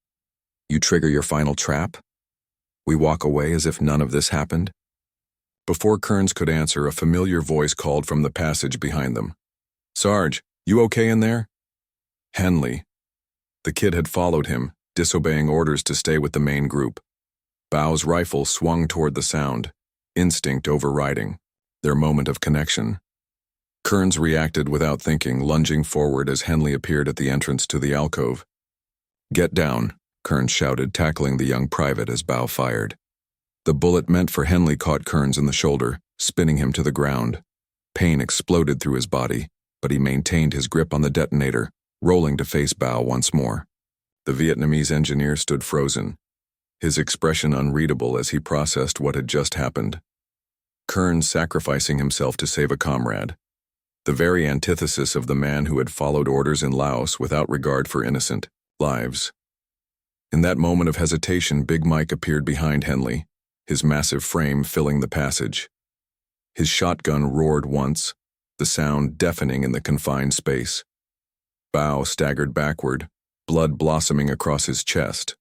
You trigger your final trap? We walk away as if none of this happened? Before Kearns could answer, a familiar voice called from the passage behind them. Sarge, you okay in there? Henley. The kid had followed him, disobeying orders to stay with the main group. Bao's rifle swung toward the sound, instinct overriding, their moment of connection. Kearns reacted without thinking, lunging forward as Henley appeared at the entrance to the alcove. Get down, Kearns shouted, tackling the young private as Bao fired. The bullet meant for Henley caught Kearns in the shoulder, spinning him to the ground. Pain exploded through his body, but he maintained his grip on the detonator, rolling to face Bao once more. The Vietnamese engineer stood frozen, his expression unreadable as he processed what had just happened. Kearns sacrificing himself to save a comrade. The very antithesis of the man who had followed orders in Laos without regard for innocent lives. In that moment of hesitation, Big Mike appeared behind Henley, his massive frame filling the passage. His shotgun roared once, the sound deafening in the confined space. Bao staggered backward, blood blossoming across his chest.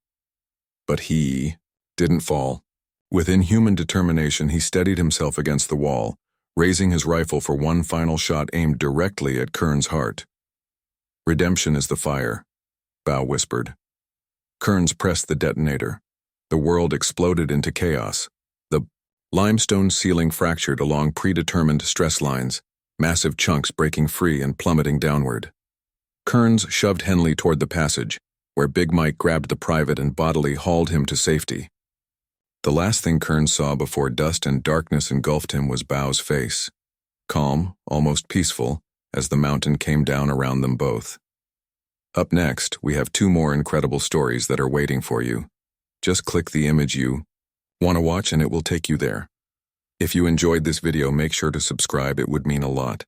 But he didn't fall. With inhuman determination, he steadied himself against the wall, raising his rifle for one final shot aimed directly at Kearns' heart. Redemption is the fire, Bao whispered. Kearns pressed the detonator. The world exploded into chaos. The limestone ceiling fractured along predetermined stress lines, massive chunks breaking free and plummeting downward. Kearns shoved Henley toward the passage, where Big Mike grabbed the private and bodily hauled him to safety. The last thing Kearns saw before dust and darkness engulfed him was Bao's face, calm, almost peaceful, as the mountain came down around them both. Up next, we have 2 more incredible stories that are waiting for you. Just click the image you want to watch and it will take you there. If you enjoyed this video, make sure to subscribe, it would mean a lot.